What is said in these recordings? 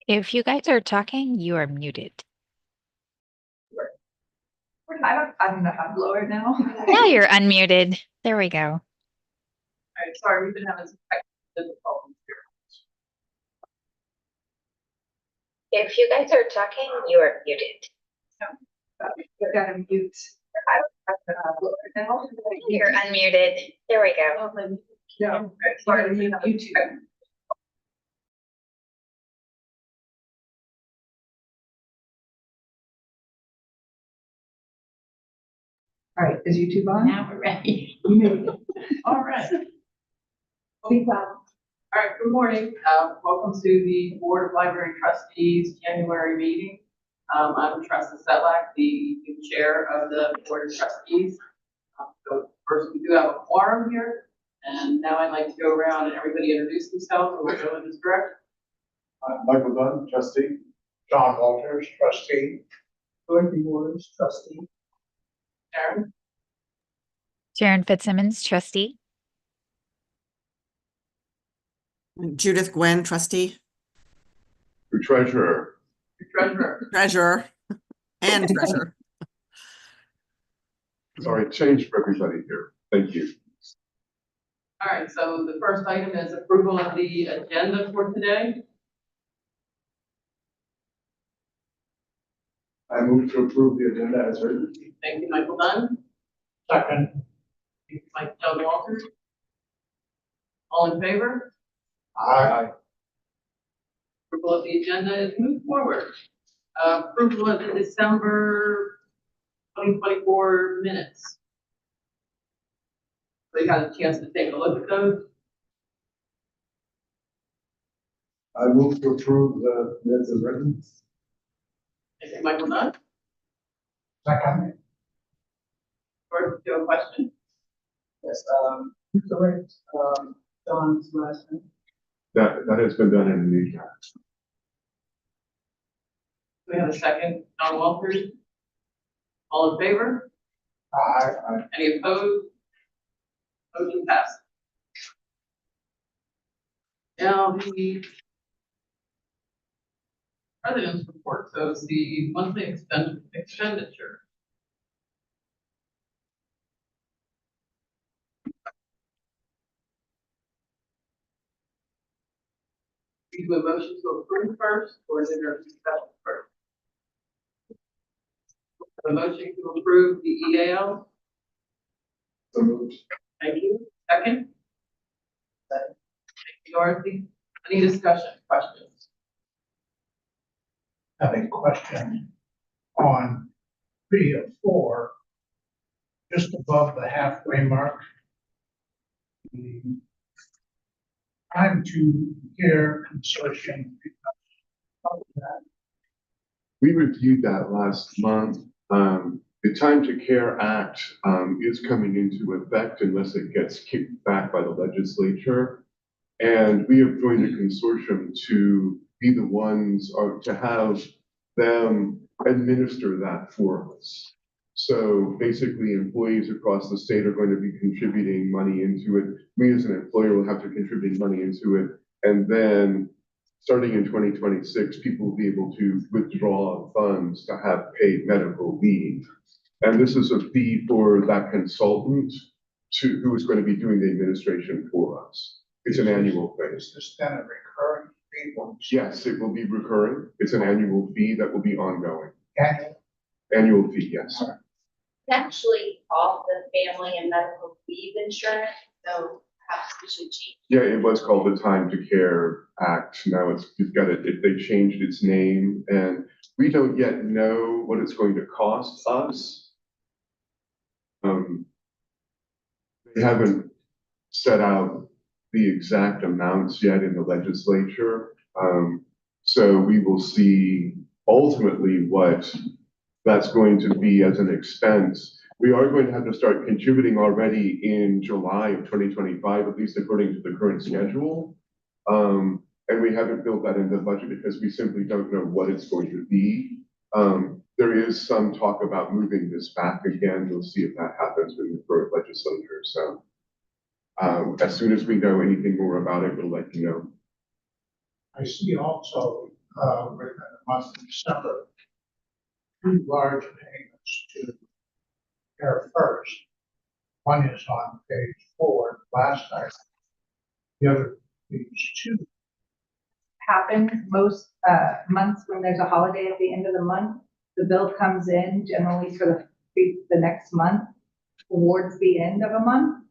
If you guys are talking, you are muted. I don't know how to lower it now. Now you're unmuted. There we go. All right, sorry, we've been having some technical difficulties here. If you guys are talking, you are muted. I've got to mute. I don't know how to lower it now. You're unmuted. There we go. No, sorry, YouTube. All right, is YouTube on? Now we're ready. All right. Be well. All right, good morning. Welcome to the Board of Library Trustees January meeting. I'm Trustee Setlak, the new chair of the Board of Trustees. So first, we do have a quorum here, and now I'd like to go around and everybody introduce themselves and we'll go in this direction. Michael Dunn, trustee. John Walters, trustee. Dorothy Waters, trustee. Sharon? Sharon Fitzsimmons, trustee. Judith Gwen, trustee. The treasurer. Treasurer. Treasurer and treasurer. Sorry, change for everybody here. Thank you. All right, so the first item is approval of the agenda for today. I move to approve the agenda as written. Thank you, Michael Dunn. Second. Thank you, Mike Doug Walters. All in favor? Aye. Approval of the agenda is moved forward. Approval of the December 2024 minutes. So you had a chance to take a look at those. I move to approve the minutes as written. Thank you, Michael Dunn. Second. Or do you have a question? Yes, correct, Don's last name. That has been done in the meeting. We have a second, Don Walters. All in favor? Aye. Any opposed? Motion passed. Now the President's report shows the monthly expenditure. Do you do a motion to approve first, or is there a discussion first? A motion to approve the EAL. So moved. Thank you. Second? Thank you, Dorothy. Any discussion, questions? I have a question on 3 of 4, just above the halfway mark. The Time to Care Consortium. We reviewed that last month. The Time to Care Act is coming into effect unless it gets kicked back by the legislature. And we have joined a consortium to be the ones to have them administer that for us. So basically employees across the state are going to be contributing money into it. We as an employer will have to contribute money into it. And then starting in 2026, people will be able to withdraw funds to have paid medical leave. And this is a fee for that consultant who is going to be doing the administration for us. It's an annual fee. Is this then a recurring fee? Yes, it will be recurring. It's an annual fee that will be ongoing. Annual? Annual fee, yes. Actually, all the family and medical leave insurance, so perhaps we should change. Yeah, it was called the Time to Care Act. Now they changed its name, and we don't yet know what it's going to cost us. They haven't set out the exact amounts yet in the legislature. So we will see ultimately what that's going to be as an expense. We are going to have to start contributing already in July of 2025, at least according to the current schedule. And we haven't built that into the budget because we simply don't know what it's going to be. There is some talk about moving this back again. We'll see if that happens with the current legislature. So as soon as we know anything more about it, we'll let you know. I see also within the month of December. Two large payments to Care First. One is on page 4, last item. The other, page 2. Happens most months when there's a holiday at the end of the month. The bill comes in generally for the next month, towards the end of a month.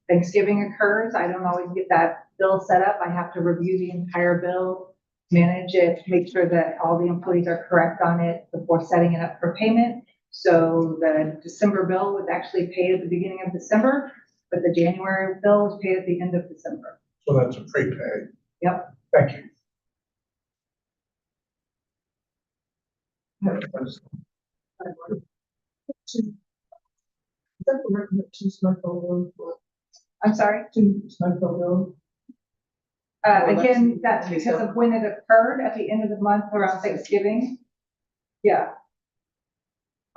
Thanksgiving occurs. I don't always get that bill set up. I have to review the entire bill, manage it, make sure that all the employees are correct on it before setting it up for payment. So the December bill was actually paid at the beginning of December, but the January bill was paid at the end of December. So that's a prepaid. Yep. Thank you. I'm sorry? Again, that's because of when it occurred at the end of the month around Thanksgiving. Yeah.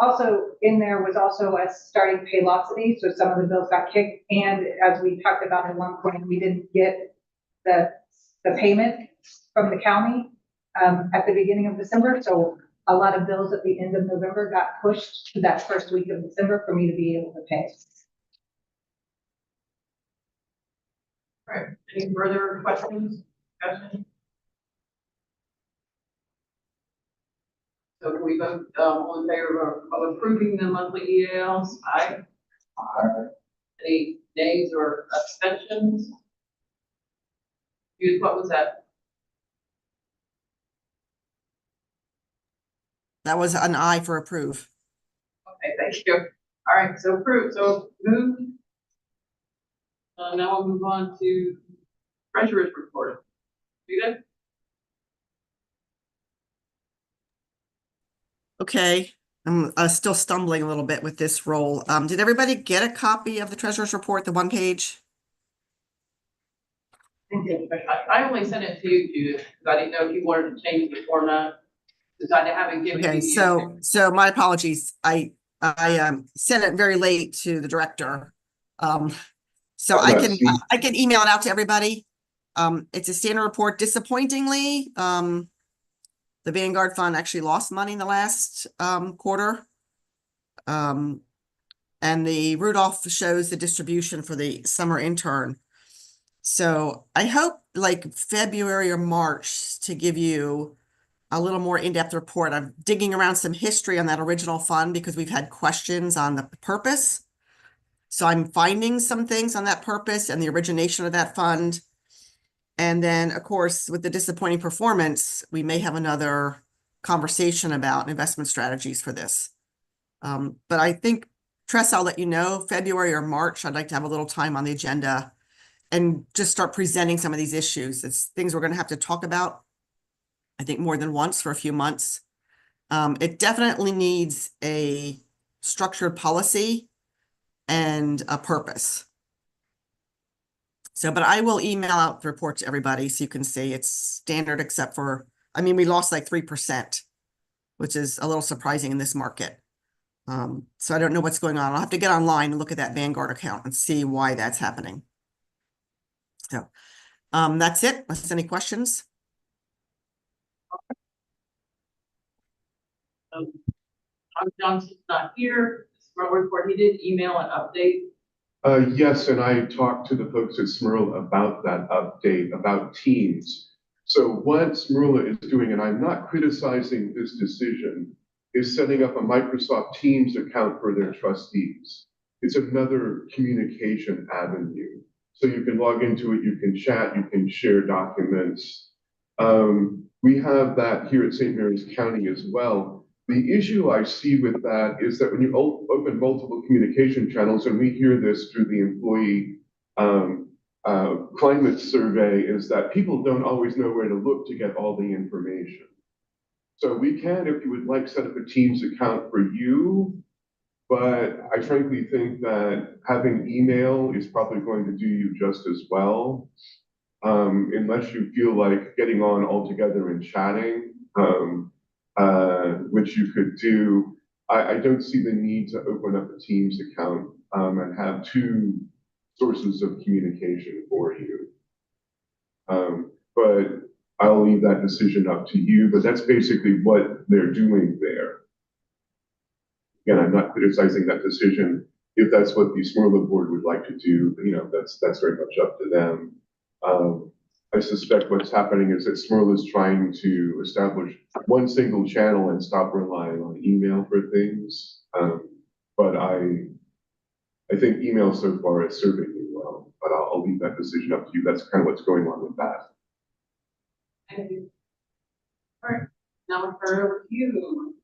Also, in there was also us starting Paylocity, so some of the bills got kicked, and as we talked about at one point, we didn't get the payment from the county at the beginning of December, so a lot of bills at the end of November got pushed to that first week of December for me to be able to pay. All right, any further questions, discussion? So can we vote, all in favor of approving the monthly EALs? Aye. Any nays or abstentions? Judith, what was that? That was an aye for approve. Okay, thank you. All right, so approved, so moved. Now we'll move on to treasurer's report. Judith? Okay, I'm still stumbling a little bit with this role. Did everybody get a copy of the treasurer's report, the one page? I only sent it to you, Judith, because I didn't know if you wanted to change the format, because I haven't given you. Okay, so my apologies. I sent it very late to the director. So I can email it out to everybody. It's a standard report. Disappointingly, the Vanguard Fund actually lost money in the last quarter. And the Rudolph shows the distribution for the summer intern. So I hope like February or March to give you a little more in-depth report. I'm digging around some history on that original fund because we've had questions on the purpose. So I'm finding some things on that purpose and the origination of that fund. And then, of course, with the disappointing performance, we may have another conversation about investment strategies for this. But I think, Tress, I'll let you know, February or March, I'd like to have a little time on the agenda and just start presenting some of these issues. It's things we're going to have to talk about, I think, more than once for a few months. It definitely needs a structured policy and a purpose. So, but I will email out the report to everybody so you can see it's standard except for, I mean, we lost like 3%, which is a little surprising in this market. So I don't know what's going on. I'll have to get online and look at that Vanguard account and see why that's happening. So that's it. Unless any questions? Tom Johnson's not here. Report. He did email an update. Yes, and I talked to the folks at Smurl about that update, about Teams. So what Smurl is doing, and I'm not criticizing this decision, is setting up a Microsoft Teams account for their trustees. It's another communication avenue. So you can log into it, you can chat, you can share documents. We have that here at St. Mary's County as well. The issue I see with that is that when you open multiple communication channels, and we hear this through the employee climate survey, is that people don't always know where to look to get all the information. So we can, if you would like, set up a Teams account for you, but I frankly think that having email is probably going to do you just as well, unless you feel like getting on all together and chatting. Which you could do. I don't see the need to open up a Teams account and have two sources of communication for you. But I'll leave that decision up to you, but that's basically what they're doing there. Again, I'm not criticizing that decision. If that's what the Smyrna board would like to do, that's very much up to them. I suspect what's happening is that Smyrna is trying to establish one single channel and stop relying on email for things. But I think email so far is serving me well, but I'll leave that decision up to you. That's kind of what's going on with that. Thank you. All right, now we'll turn it over to you.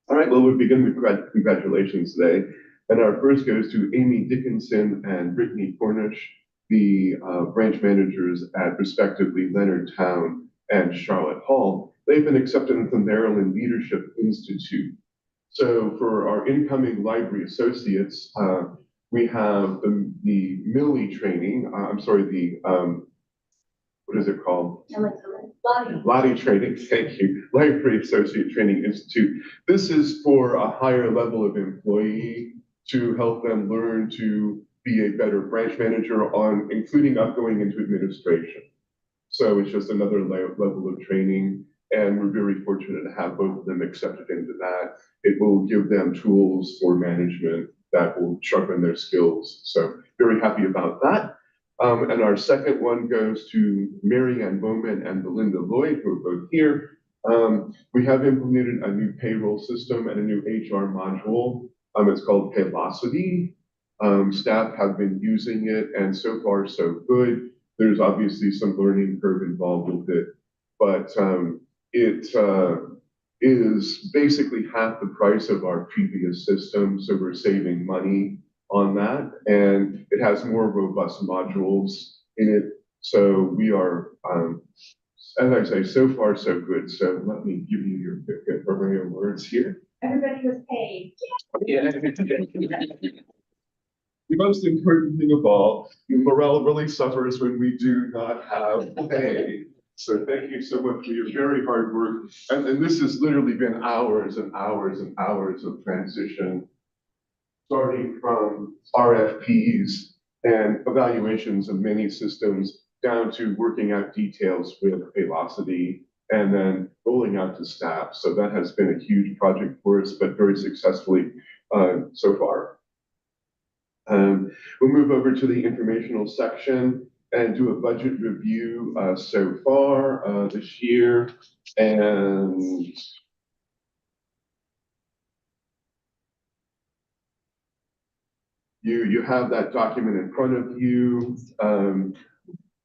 All right, well, we'll begin with congratulations today. And our first goes to Amy Dickinson and Brittany Cornish, the branch managers at respectively Leonard Town and Charlotte Hall. They've been accepted into the Maryland Leadership Institute. So for our incoming library associates, we have the Millie training, what is it called? Lottie training, thank you. Library Associate Training Institute. This is for a higher level of employee to help them learn to be a better branch manager including going into administration. So it's just another level of training, and we're very fortunate to have both of them accepted into that. It will give them tools for management that will sharpen their skills. So very happy about that. And our second one goes to Mary Ann Bowman and Belinda Lloyd, who are both here. We have implemented a new payroll system and a new HR module. It's called Paylocity. Staff have been using it, and so far so good. There's obviously some learning curve involved with it, but it is basically half the price of our previous system, so we're saving money on that, and it has more robust modules in it. So we are, as I say, so far so good. So let me give you your program words here. Everybody was paid. Yeah. The most important thing of all, morale really suffers when we do not have pay. So thank you so much for your very hard work. And this has literally been hours and hours and hours of transition, starting from RFPs and evaluations of many systems down to working out details with Paylocity and then rolling out to staff. So that has been a huge project for us, but very successfully so far. We'll move over to the informational section and do a budget review so far this year. And you have that document in front of you.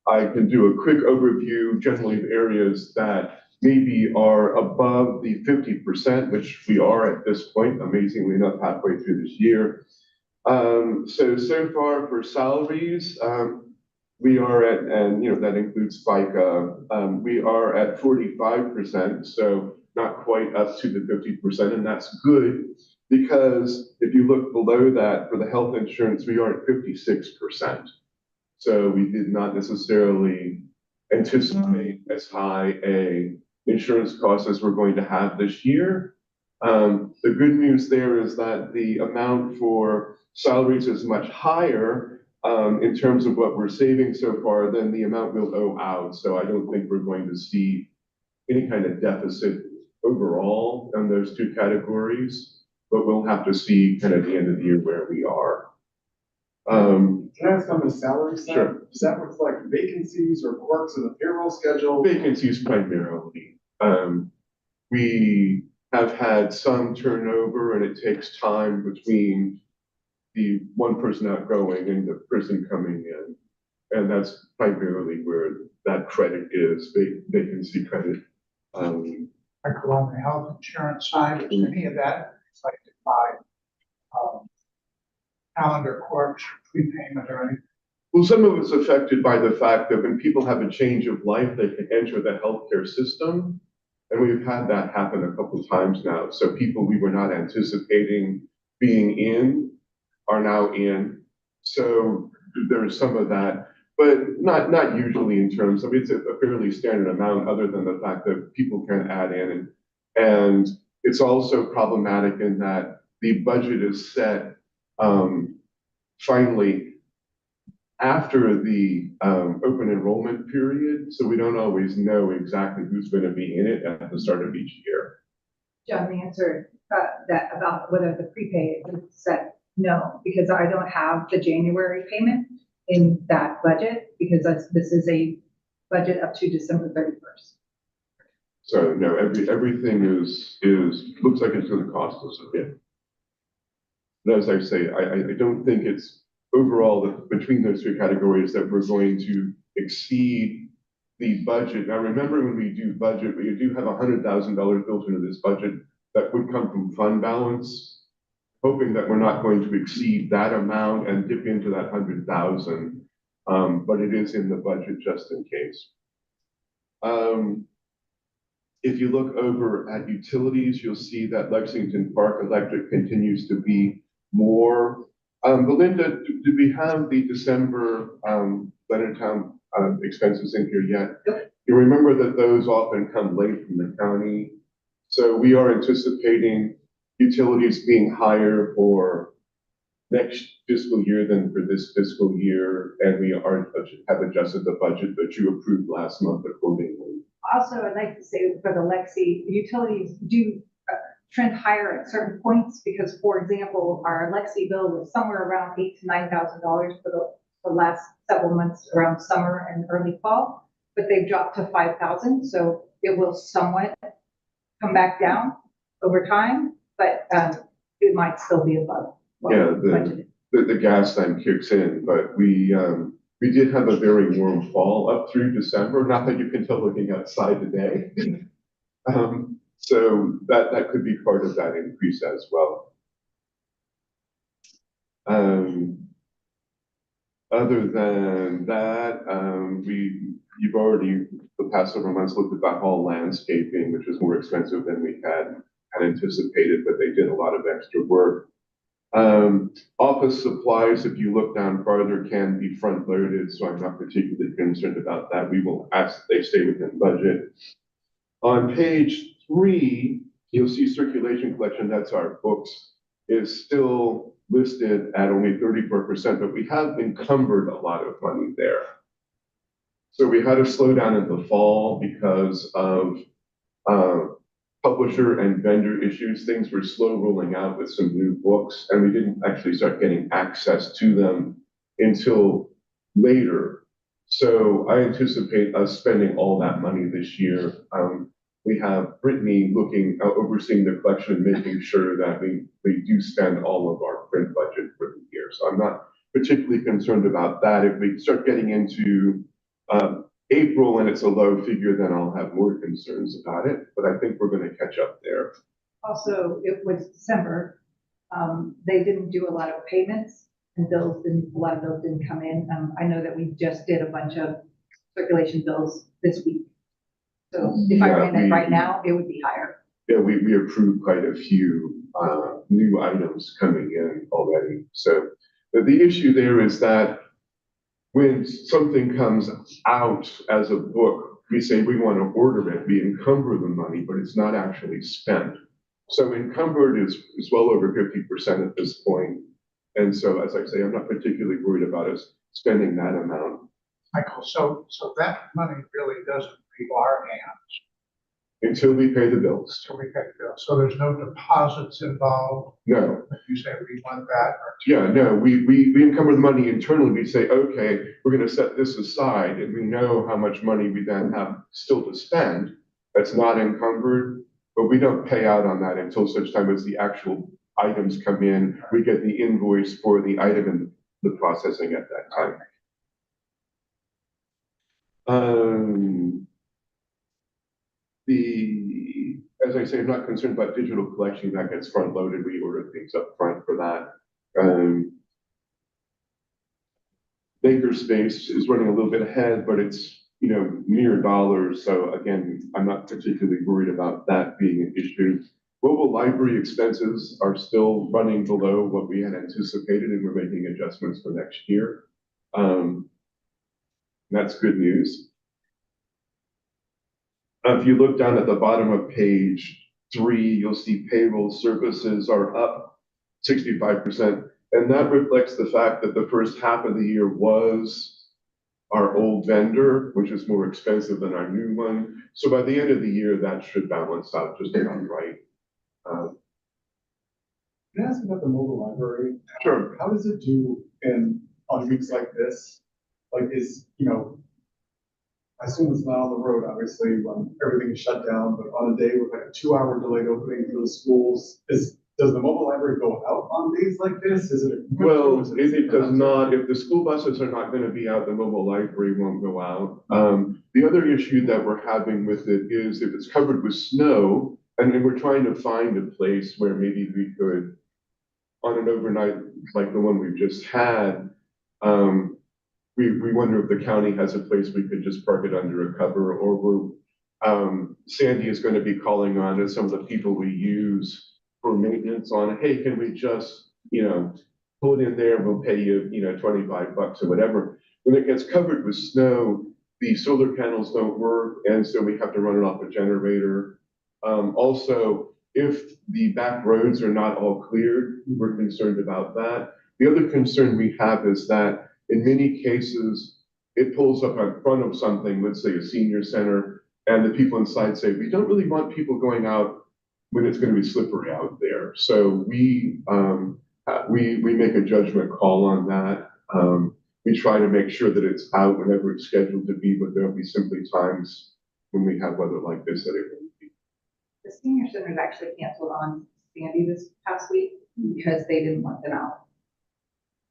I can do a quick overview, generally of areas that maybe are above the 50%, which we are at this point, amazingly enough, halfway through this year. So far for salaries, we are at, and that includes FICA, we are at 45%, so not quite up to the 50%, and that's good because if you look below that for the health insurance, we are at 56%. So we did not necessarily anticipate as high a insurance cost as we're going to have this year. The good news there is that the amount for salaries is much higher in terms of what we're saving so far than the amount we'll owe out. So I don't think we're going to see any kind of deficit overall in those two categories, but we'll have to see kind of the end of the year where we are. Can I ask on the salary side? Sure. Does that reflect vacancies or quirks in the payroll schedule? Vacancies primarily. We have had some turnover, and it takes time between the one person outgoing and the person coming in. And that's primarily where that credit is, vacancy credit. Like on the health insurance side, is any of that affected by calendar quirks, prepayment or anything? Well, some of it's affected by the fact that when people have a change of life, they can enter the healthcare system. And we've had that happen a couple of times now. So people we were not anticipating being in are now in. So there's some of that, but not usually in terms of, it's a fairly standard amount other than the fact that people can add in. And it's also problematic in that the budget is set finally after the open enrollment period, so we don't always know exactly who's going to be in it at the start of each year. John, the answer, that about whether the prepaid is set, no, because I don't have the January payment in that budget, because this is a budget up to December 31st. So no, everything is looks like it's going to cost us a bit. But as I say, I don't think it's overall that between those two categories that we're going to exceed the budget. Now, remember when we do budget, we do have $100,000 built into this budget that would come from fund balance, hoping that we're not going to exceed that amount and dip into that 100,000. But it is in the budget just in case. If you look over at utilities, you'll see that Lexington Park Electric continues to be more. Belinda, did we have the December Leonardtown expenses in here yet? Yep. You remember that those often come late from the county. So we are anticipating utilities being higher for next fiscal year than for this fiscal year. And we have adjusted the budget that you approved last month accordingly. Also, I'd like to say for the Lexi, utilities do trend higher at certain points because, for example, our Lexi bill was somewhere around $8,000 to $9,000 for the last several months around summer and early fall, but they've dropped to 5,000. So it will somewhat come back down over time, but it might still be above. Yeah, the gas then kicks in, but we did have a very warm fall up through December. Not that you can tell looking outside today. So that could be part of that increase as well. Other than that, you've already the past several months looked at that hall landscaping, which was more expensive than we had anticipated, but they did a lot of extra work. Office supplies, if you look down farther, can be front loaded, so I'm not particularly concerned about that. We will ask that they stay within budget. On page 3, you'll see circulation collection, that's our books, is still listed at only 34%, but we have encumbered a lot of money there. So we had a slowdown in the fall because of publisher and vendor issues. Things were slow rolling out with some new books, and we didn't actually start getting access to them until later. So I anticipate us spending all that money this year. We have Brittany overseeing the collection and making sure that we do spend all of our print budget for the year. So I'm not particularly concerned about that. If we start getting into April and it's a low figure, then I'll have more concerns about it, but I think we're going to catch up there. Also, it was December. They didn't do a lot of payments and a lot of bills didn't come in. I know that we just did a bunch of circulation bills this week. So if I ran it right now, it would be higher. Yeah, we approved quite a few new items coming in already. So the issue there is that when something comes out as a book, we say we want to order it, we encumber the money, but it's not actually spent. So encumbered is well over 50% at this point. And so, as I say, I'm not particularly worried about us spending that amount. Michael, so that money really doesn't leave our hands Until we pay the bills. until we pay the bill. So there's no deposits involved. No. If you say we want that, or Yeah, no, we encumber the money internally. We say, okay, we're going to set this aside, and we know how much money we then have still to spend that's not encumbered, but we don't pay out on that until such time as the actual items come in. We get the invoice for the item and the processing at that time. As I say, I'm not concerned about digital collection. That gets front loaded. We order things up front for that. Makerspace is running a little bit ahead, but it's, mere dollars. So again, I'm not particularly worried about that being an issue. Global library expenses are still running below what we had anticipated, and we're making adjustments for next year. That's good news. If you look down at the bottom of page 3, you'll see payroll services are up 65%. And that reflects the fact that the first half of the year was our old vendor, which is more expensive than our new one. So by the end of the year, that should balance out just about right. Can I ask about the mobile library? Sure. How does it do on weeks like this? Like I assume it's not on the road, obviously, when everything is shut down, but on a day with like a 2-hour delayed opening for the schools, does the mobile library go out on days like this? Is it? Well, it does not. If the school buses are not going to be out, the mobile library won't go out. The other issue that we're having with it is if it's covered with snow, and then we're trying to find a place where maybe we could, on an overnight like the one we've just had, we wonder if the county has a place we could just park it under a cover, or Sandy is going to be calling on some of the people we use for maintenance on, hey, can we just, pull it in there, we'll pay you, $25 or whatever. When it gets covered with snow, the solar panels don't work, and so we have to run it off a generator. Also, if the back roads are not all cleared, we're concerned about that. The other concern we have is that in many cases, it pulls up in front of something, let's say a senior center, and the people inside say, we don't really want people going out when it's going to be slippery out there. So we make a judgment call on that. We try to make sure that it's out whenever it's scheduled to be, but there'll be simply times when we have weather like this that it won't be. The senior centers actually canceled on Sandy this past week because they didn't want them out.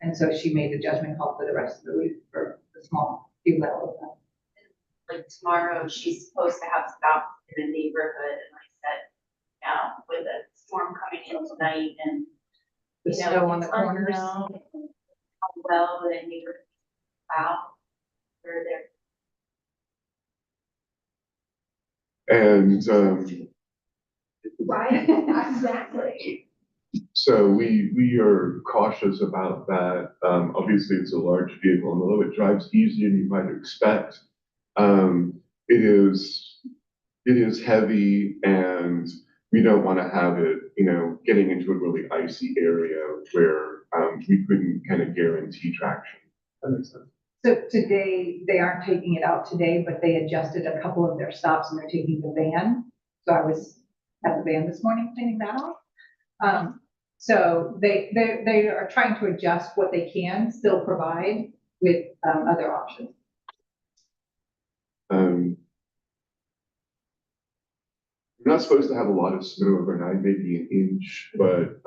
And so she made the judgment call for the rest of the week for the small few that was done. Like tomorrow, she's supposed to have stops in the neighborhood, and I said, now with a storm coming in tonight and The snow on the it's corners. unknown how well the neighborhood out where they're. And Right, exactly. so we are cautious about that. Obviously, it's a large vehicle, and although it drives easier than you might expect, it is heavy, and we don't want to have it, getting into a really icy area where we couldn't kind of guarantee traction. That makes sense. So today, they aren't taking it out today, but they adjusted a couple of their stops and they're taking the van. So I was at the van this morning cleaning that off. So they are trying to adjust what they can still provide with other options. We're not supposed to have a lot of snow overnight, maybe an inch, but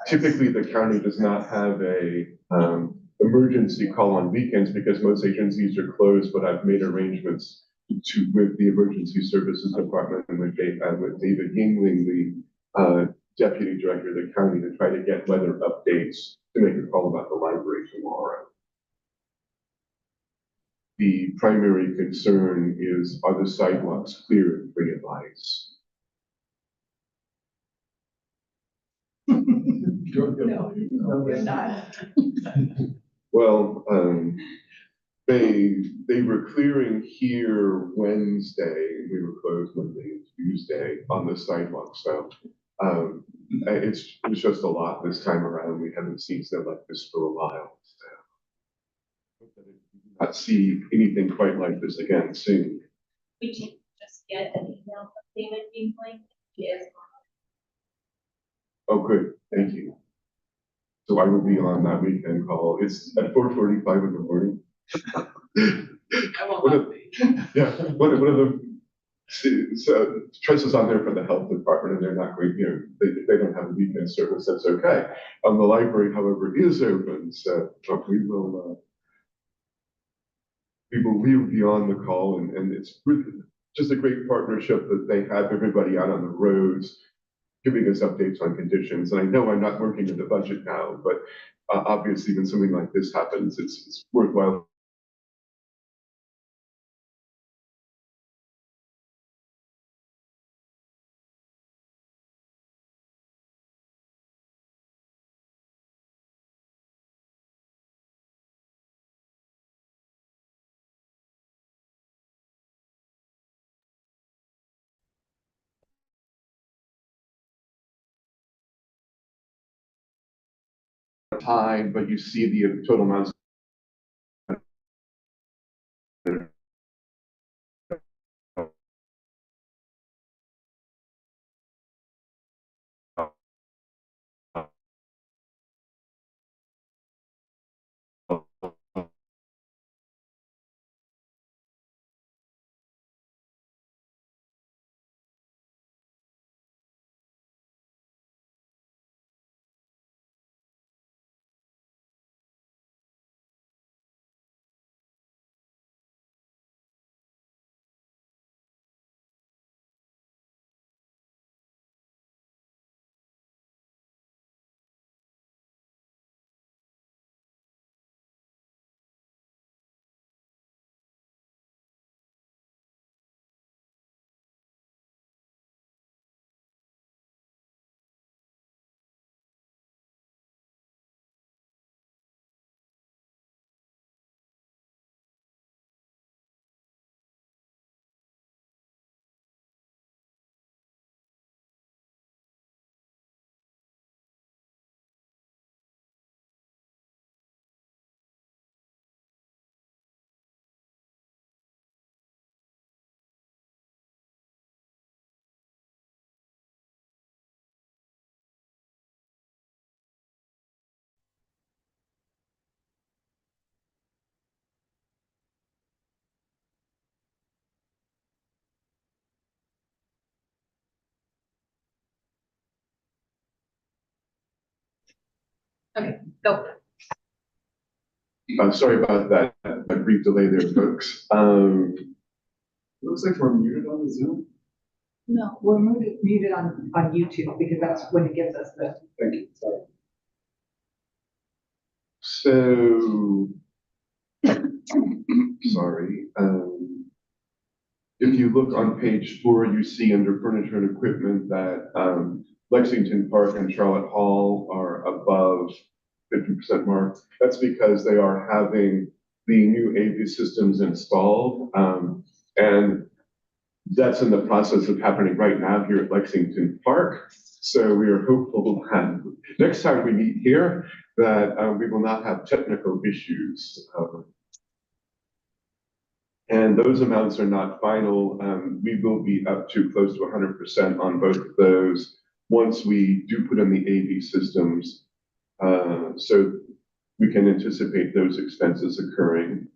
typically the county does not have a emergency call on weekends because most agencies are closed, but I've made arrangements with the emergency services department and with David Yingling, the deputy director of the county, to try to get weather updates to make a call about the library tomorrow. The primary concern is, are the sidewalks clear and free of ice? No, you're not. Well, they were clearing here Wednesday, and we were closed Monday and Tuesday on the sidewalk. So it's just a lot this time around. We haven't seen stuff like this for a while. So hope that we do not see anything quite like this again soon. We can just get an email from David Yingling. He is. Oh, good. Thank you. So I will be on that weekend call. It's at 4:45 in the morning. I will One not of- be. Yeah, one of them. So Tress is on there for the health department, and they're not going. They don't have a weekend service. That's okay. The library, however, is open, so we will be on the call, and it's really just a great partnership that they have everybody out on the roads, giving us updates on conditions. And I know I'm not working in the budget now, but obviously when something like this happens, it's worthwhile high, but you see the total amounts. Okay, go. Sorry about that, a brief delay there, folks. Looks like we're muted on the Zoom. No, we're muted on YouTube because that's when it gives us the. Thank you, sorry. So, sorry. If you look on page 4, you see under furniture and equipment that Lexington Park and Charlotte Hall are above 50% mark. That's because they are having the new AV systems installed, and that's in the process of happening right now here at Lexington Park. So we are hopeful that next time we meet here, that we will not have technical issues. And those amounts are not final. We will be up to close to 100% on both of those once we do put in the AV systems. So we can anticipate those expenses occurring.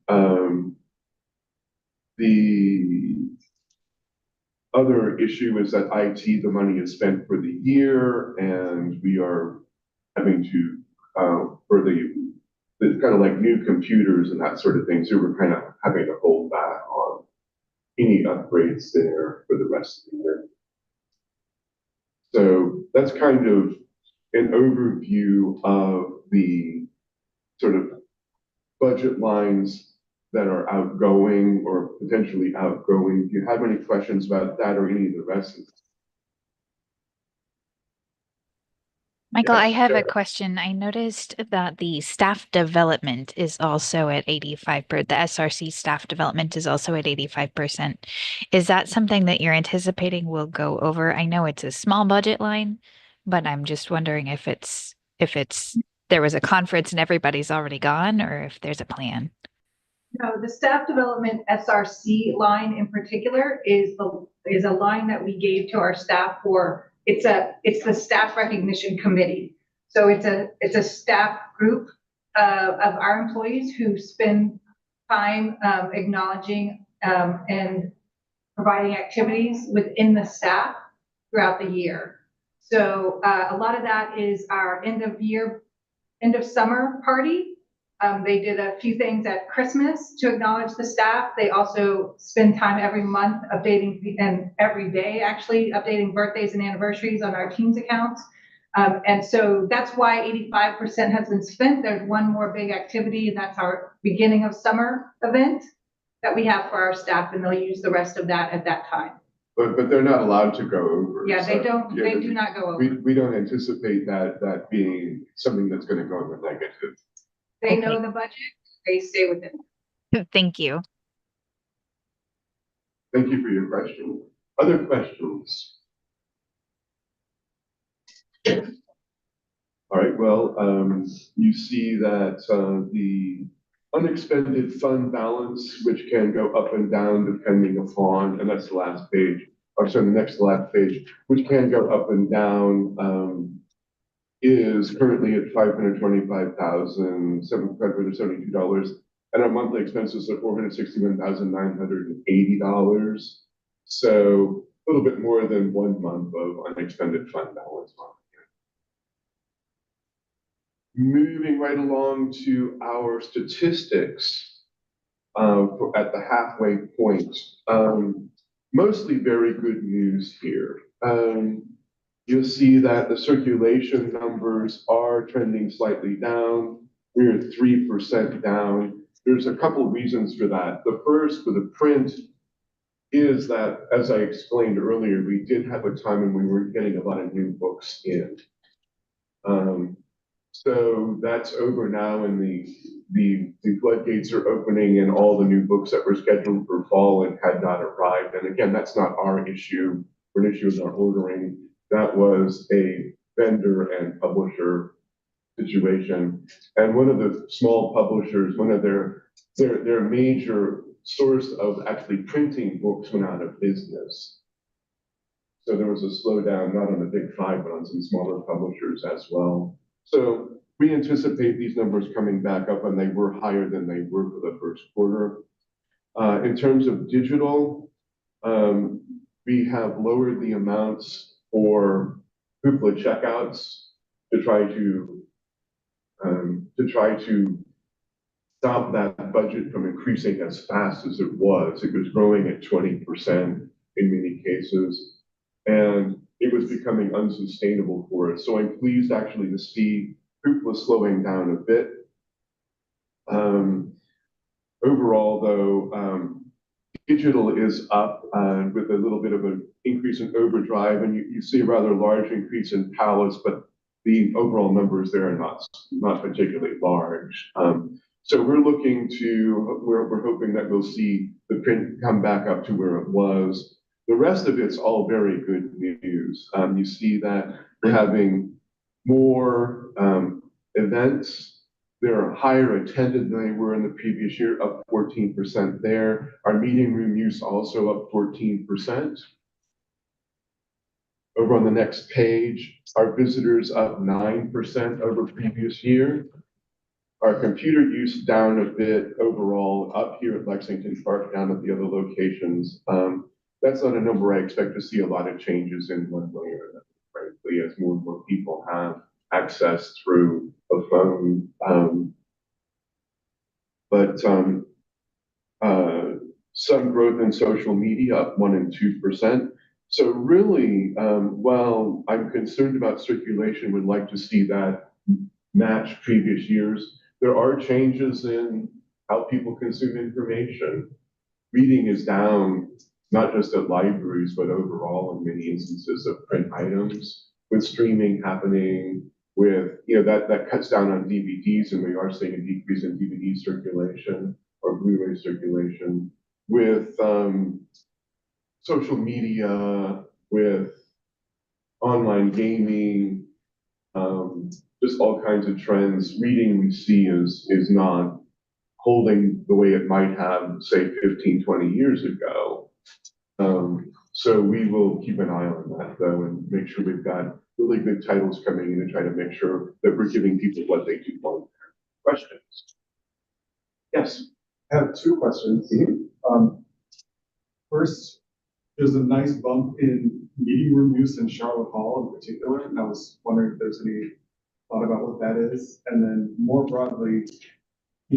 The other issue is that IT, the money is spent for the year, and we are having to, for the kind of like new computers and that sort of thing, so we're kind of having to hold back on any upgrades there for the rest of the year. So that's kind of an overview of the sort of budget lines that are outgoing or potentially outgoing. Do you have any questions about that or any of the rest of it? Michael, Yes, I have a Sarah. question. I noticed that the staff development is also at 85%. The SRC staff development is also at 85%. Is that something that you're anticipating will go over? I know it's a small budget line, but I'm just wondering if there was a conference and everybody's already gone, or if there's a plan. No, the staff development SRC line in particular is a line that we gave to our staff for, it's the staff recognition committee. So it's a staff group of our employees who spend time acknowledging and providing activities within the staff throughout the year. So a lot of that is our end of summer party. They did a few things at Christmas to acknowledge the staff. They also spend time every month updating, and every day actually updating birthdays and anniversaries on our Teams accounts. And so that's why 85% has been spent. There's one more big activity, and that's our beginning of summer event that we have for our staff, and they'll use the rest of that at that time. But they're not allowed to go over. Yeah, so, they do not go over. We don't anticipate that being something that's going to go in the negative. They know the budget, they stay within. Thank you. Thank you for your question. Other questions? All right, well, you see that the unexpended fund balance, which can go up and down depending upon, and that's the last page, or sorry, the next to last page, which can go up and down, is currently at $525,772, and our monthly expenses are $461,980. So a little bit more than 1 month of unexpended fund balance on. Moving right along to our statistics at the halfway point. Mostly very good news here. You'll see that the circulation numbers are trending slightly down. We're 3% down. There's a couple of reasons for that. The first, for the print, is that, as I explained earlier, we did have a time when we were getting a lot of new books in. So that's over now, and the floodgates are opening, and all the new books that were scheduled for fall and had not arrived. And again, that's not our issue. We're an issue of our ordering. That was a vendor and publisher situation. And one of the small publishers, one of their major source of actually printing books went out of business. So there was a slowdown, not on the big five, but on some smaller publishers as well. So we anticipate these numbers coming back up, and they were higher than they were for the first quarter. In terms of digital, we have lowered the amounts for Hoopla checkouts to try to stop that budget from increasing as fast as it was. It was growing at 20% in many cases, and it was becoming unsustainable for us. So I'm pleased actually to see Hoopla slowing down a bit. Overall, though, digital is up with a little bit of an increase in Overdrive, and you see a rather large increase in Palace, but the overall numbers there are not particularly large. So we're hoping that we'll see the print come back up to where it was. The rest of it's all very good news. You see that we're having more events. They're higher attended than they were in the previous year, up 14% there. Our meeting room use also up 14%. Over on the next page, our visitors up 9% over previous year. Our computer use down a bit overall, up here at Lexington Park, down at the other locations. That's not a number I expect to see a lot of changes in one way or another, frankly, as more and more people have access through a phone. But some growth in social media, up 1% and 2%. So really, while I'm concerned about circulation, would like to see that match previous years, there are changes in how people consume information. Reading is down, not just at libraries, but overall in many instances of print items, with streaming happening, with, that cuts down on DVDs, and we are seeing a decrease in DVD circulation or Blu-ray circulation, with social media, with online gaming, just all kinds of trends. Reading we see is not holding the way it might have, say, 15, 20 years ago. So we will keep an eye on that, though, and make sure we've got really good titles coming in and try to make sure that we're giving people what they do want. Questions? Yes. I have two questions. First, there's a nice bump in meeting room use in Charlotte Hall in particular, and I was wondering if there's any thought about what that is. And then more broadly,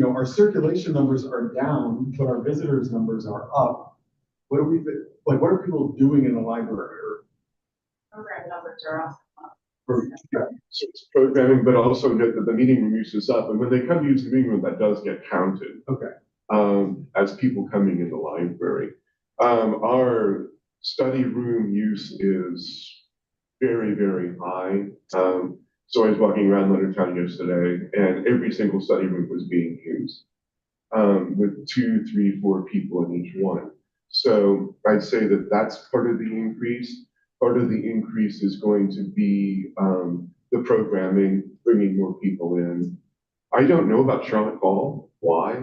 our circulation numbers are down, but our visitors numbers are up. What are people doing in the library? Program numbers are awesome. So it's programming, but also note that the meeting room use is up, and when they come to use the meeting room, that does get counted. Okay. As people coming in the library. Our study room use is very, very high. So I was walking around Leonardtown yesterday, and every single study room was being used, with 2, 3, 4 people in each one. So I'd say that that's part of the increase. Part of the increase is going to be the programming. bringing more people in. I don't know about Charlotte Hall, why.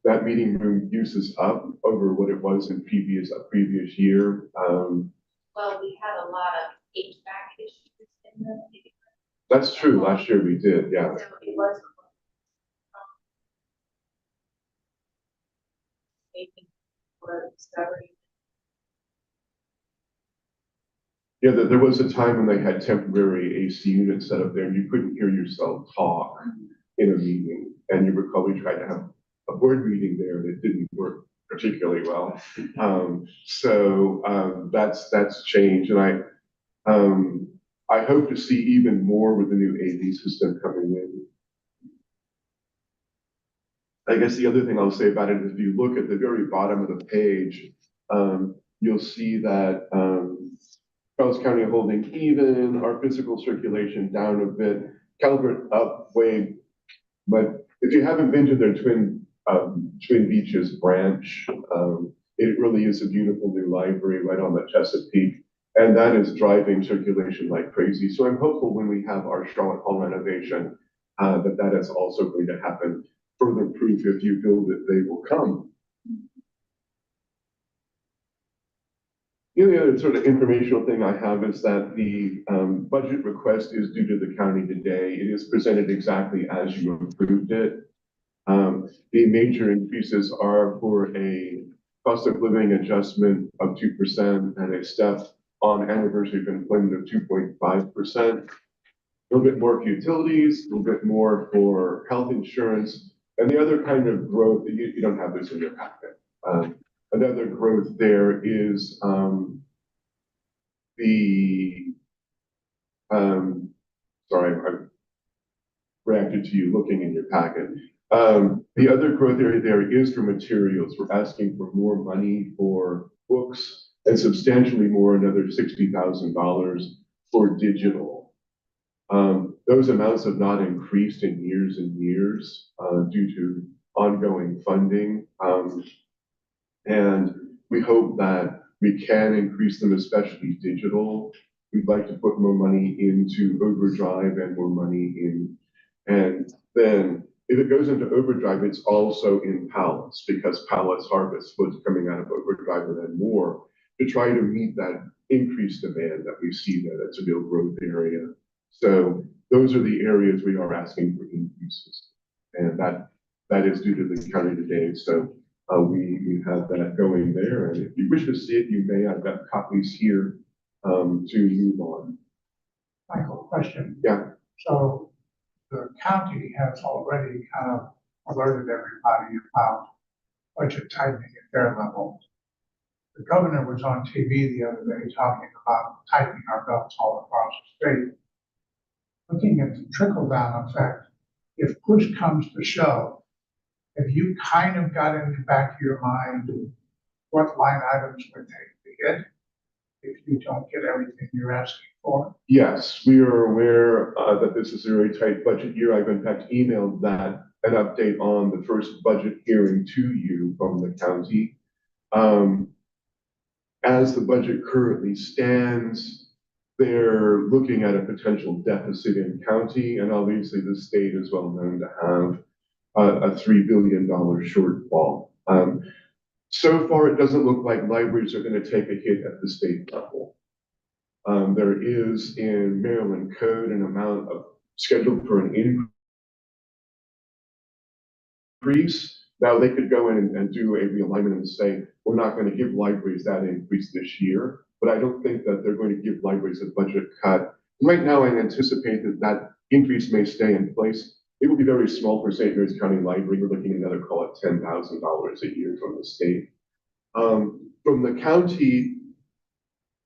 That meeting room use is up over what it was in a previous year. Well, we had a lot of HVAC issues in the meeting That's true. Last year we did, yeah. room, so it was. Making for discovery. Yeah, there was a time when they had temporary AC units set up there and you couldn't hear yourself talk in a meeting. And you were probably trying to have a board meeting there and it didn't work particularly well. That's changed. And I hope to see even more with the new AV system coming in. I guess the other thing I'll say about it is if you look at the very bottom of the page, you'll see that Charles County holding even, our physical circulation down a bit, Calvert up way. But if you haven't been to their Twin Beaches branch, it really is a beautiful new library right on the Chesapeake. And that is driving circulation like crazy. So I'm hopeful when we have our Charlotte Hall renovation, that is also going to happen. Further proof, if you build it, they will come. The only other sort of informational thing I have is that the budget request is due to the county today. It is presented exactly as you approved it. The major increases are for a cost of living adjustment of 2% and a step on anniversary of employment of 2.5%. A little bit more for utilities, a little bit more for health insurance, and the other kind of growth that you don't have this in your packet. Another growth there is sorry, I reacted to you looking in your packet. The other growth area there is for materials. We're asking for more money for books and substantially more, another $60,000 for digital. Those amounts have not increased in years and years due to ongoing funding. And we hope that we can increase them, especially digital. We'd like to put more money into overdrive and more money in. And then if it goes into overdrive, it's also in pallets because pallets harvest what's coming out of overdrive and then more to try to meet that increased demand that we see there. That's a real growth area. So those are the areas we are asking for increases. And that is due to the county today. So we have that going there. And if you wish to see it, you may. I've got copies here to move on. Michael, question. Yeah. So the county has already kind of alerted everybody about budget tightening at their level. The governor was on TV the other day talking about tightening our belts all across the state. Looking at the trickle-down effect, if push comes to shove, have you kind of got in the back of your mind what line items would take to hit if you don't get everything you're asking for? Yes, we are aware that this is a very tight budget year. I've in fact emailed that an update on the first budget hearing to you from the county. As the budget currently stands, they're looking at a potential deficit in county, and obviously the state is well known to have a $3 billion shortfall. So far, it doesn't look like libraries are going to take a hit at the state level. There is in Maryland code an amount of scheduled for an increase. Now they could go in and do a realignment and say, we're not going to give libraries that increase this year, but I don't think that they're going to give libraries a budget cut. Right now, I anticipate that increase may stay in place. It will be very small for St. Mary's County Library. We're looking at another, call it $10,000 a year from the state. From the county,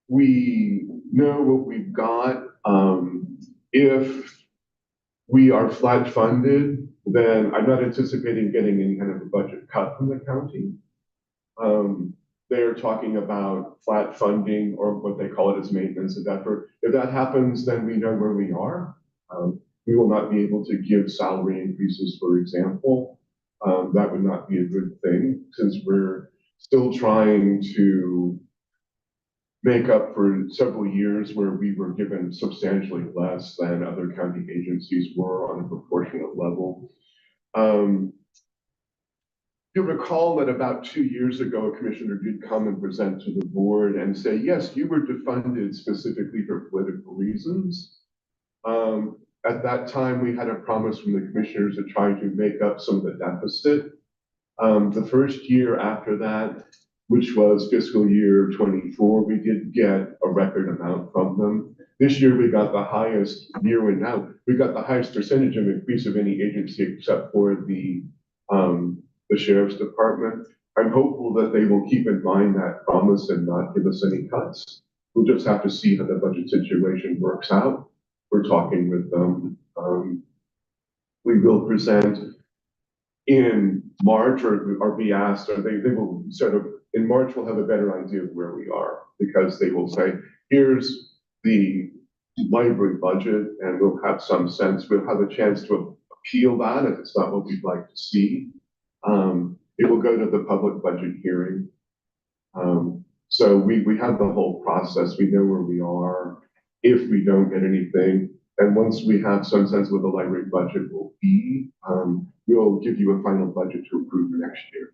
we know what we've got. If we are flat funded, then I'm not anticipating getting any kind of a budget cut from the county. They're talking about flat funding or what they call it as maintenance of effort. If that happens, then we know where we are. We will not be able to give salary increases, for example. That would not be a good thing since we're still trying to make up for several years where we were given substantially less than other county agencies were on a proportionate level. You'll recall that about 2 years ago, a commissioner did come and present to the board and say, yes, you were defunded specifically for political reasons. At that time, we had a promise from the commissioners to try to make up some of the deficit. The first year after that, which was fiscal year 24, we did get a record amount from them. This year, we got the highest year and out. We got the highest percentage of increase of any agency except for the sheriff's department. I'm hopeful that they will keep in mind that promise and not give us any cuts. We'll just have to see how the budget situation works out. We're talking with them. We will present in March or be asked, or they will sort of, in March, we'll have a better idea of where we are because they will say, here's the library budget, and we'll have some sense, we'll have a chance to appeal that if it's not what we'd like to see. It will go to the public budget hearing. So we have the whole process. We know where we are if we don't get anything. And once we have some sense of what the library budget will be, we'll give you a final budget to approve for next year.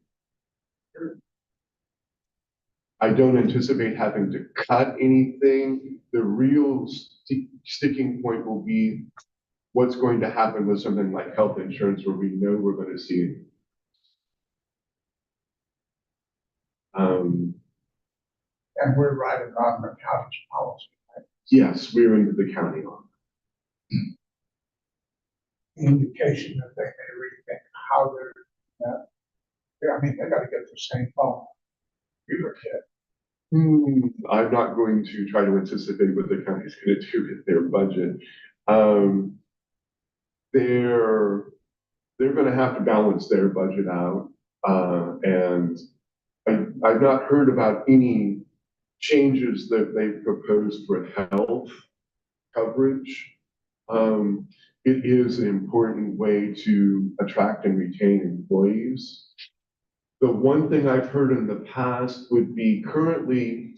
I don't anticipate having to cut anything. The real sticking point will be what's going to happen with something like health insurance, where we know we're going to see it. And we're riding on the county's policy, right? Yes, we're into the county on. Indication that they may rethink how they're, yeah, I mean, they gotta get the same phone. We were kid. I'm not going to try to anticipate what the county's going to do with their budget. They're going to have to balance their budget out, and I've not heard about any changes that they've proposed for health coverage. It is an important way to attract and retain employees. The one thing I've heard in the past would be currently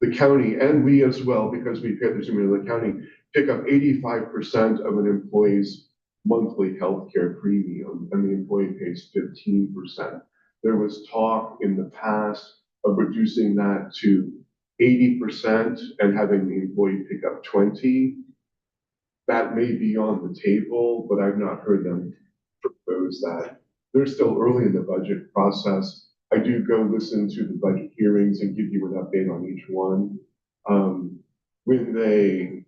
the county, and we as well, because we pay this in the county, pick up 85% of an employee's monthly health care premium, and the employee pays 15%. There was talk in the past of reducing that to 80% and having the employee pick up 20%. That may be on the table, but I've not heard them propose that. They're still early in the budget process. I do go listen to the budget hearings and give you an update on each one. When they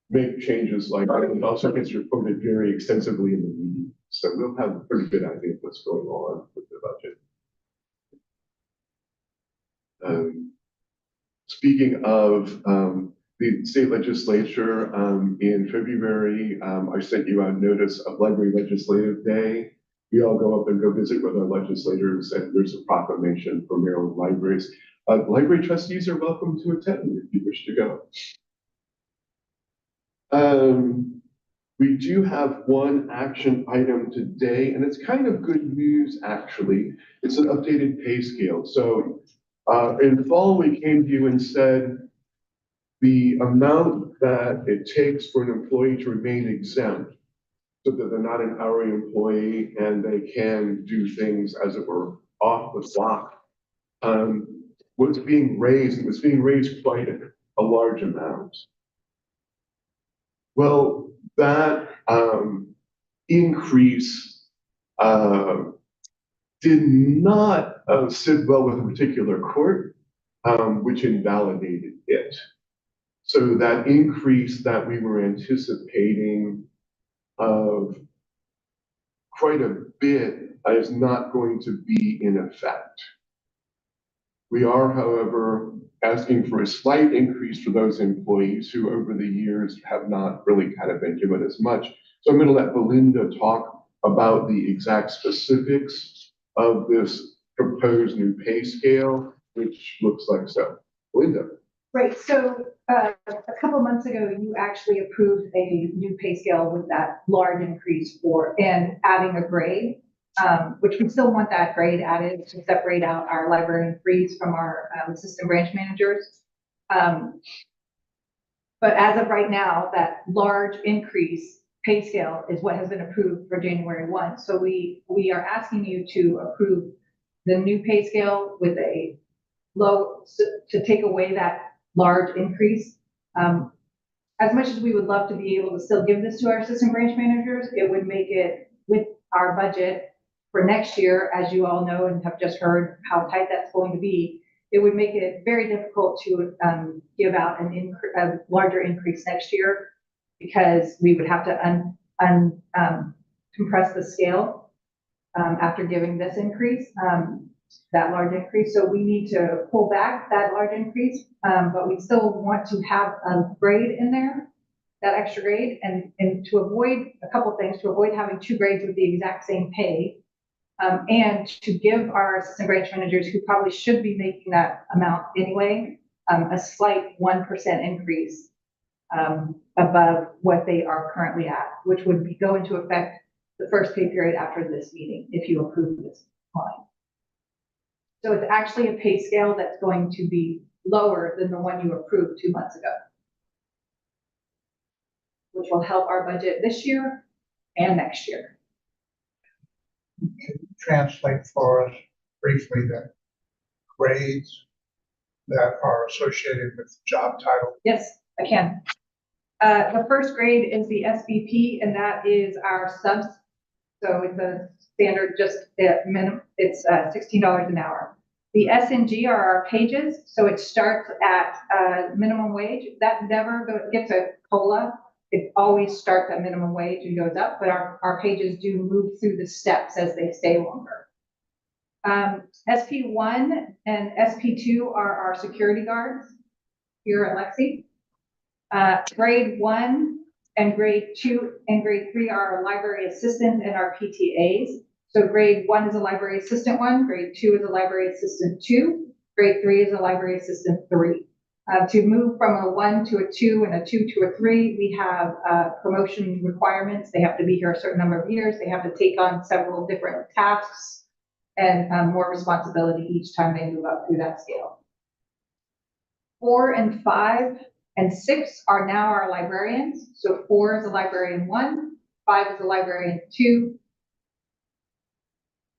make changes like that, it also gets reported very extensively in the media. So we'll have a pretty good idea of what's going on with the budget. Speaking of the state legislature, in February, I sent you a notice of Library Legislative Day. We all go up and go visit with our legislators, and there's a proclamation for Maryland libraries. Library trustees are welcome to attend if you wish to go. We do have one action item today, and it's kind of good news, actually. It's an updated pay scale. So in fall, we came to you and said the amount that it takes for an employee to remain exempt, so that they're not an hourly employee and they can do things, as it were, off the clock, was being raised. It was being raised quite a large amount. Well, that increase did not sit well with a particular court, which invalidated it. So that increase that we were anticipating of quite a bit is not going to be in effect. We are, however, asking for a slight increase for those employees who over the years have not really kind of been given as much. So I'm going to let Belinda talk about the exact specifics of this proposed new pay scale, which looks like so. Belinda. Right, so a couple months ago, you actually approved a new pay scale with that large increase and adding a grade, which we still want that grade added to separate out our librarian freeze from our assistant branch managers. But as of right now, that large increase pay scale is what has been approved for January 1. So we are asking you to approve the new pay scale with a low, to take away that large increase. As much as we would love to be able to still give this to our assistant branch managers, it would make it with our budget for next year, as you all know and have just heard how tight that's going to be, it would make it very difficult to give out a larger increase next year because we would have to compress the scale after giving this increase, that large increase. So we need to pull back that large increase, but we still want to have a grade in there, that extra grade, and to avoid a couple things, to avoid having two grades with the exact same pay, and to give our assistant branch managers who probably should be making that amount anyway, a slight 1% increase above what they are currently at, which would go into effect the first pay period after this meeting, if you approve this line. So it's actually a pay scale that's going to be lower than the one you approved 2 months ago, which will help our budget this year and next year. Can you translate for us briefly the grades that are associated with job title? Yes, I can. The first grade is the SVP, and that is our subs. So it's a standard, just minimum, it's $16 an hour. The SNG are our pages, so it starts at minimum wage. That never gets a COLA. It always starts at minimum wage and goes up, but our pages do move through the steps as they stay longer. SP1 and SP2 are our security guards here at Lexi. Grade 1 and grade 2 and grade 3 are our library assistants and our PTAs. So grade 1 is a library assistant 1, grade 2 is a library assistant 2, grade 3 is a library assistant 3. To move from a 1 to a 2 and a 2 to a 3, we have promotion requirements. They have to be here a certain number of years. They have to take on several different tasks and more responsibility each time they move up through that scale. 4 and 5 and 6 are now our librarians. So 4 is a librarian 1, 5 is a librarian 2,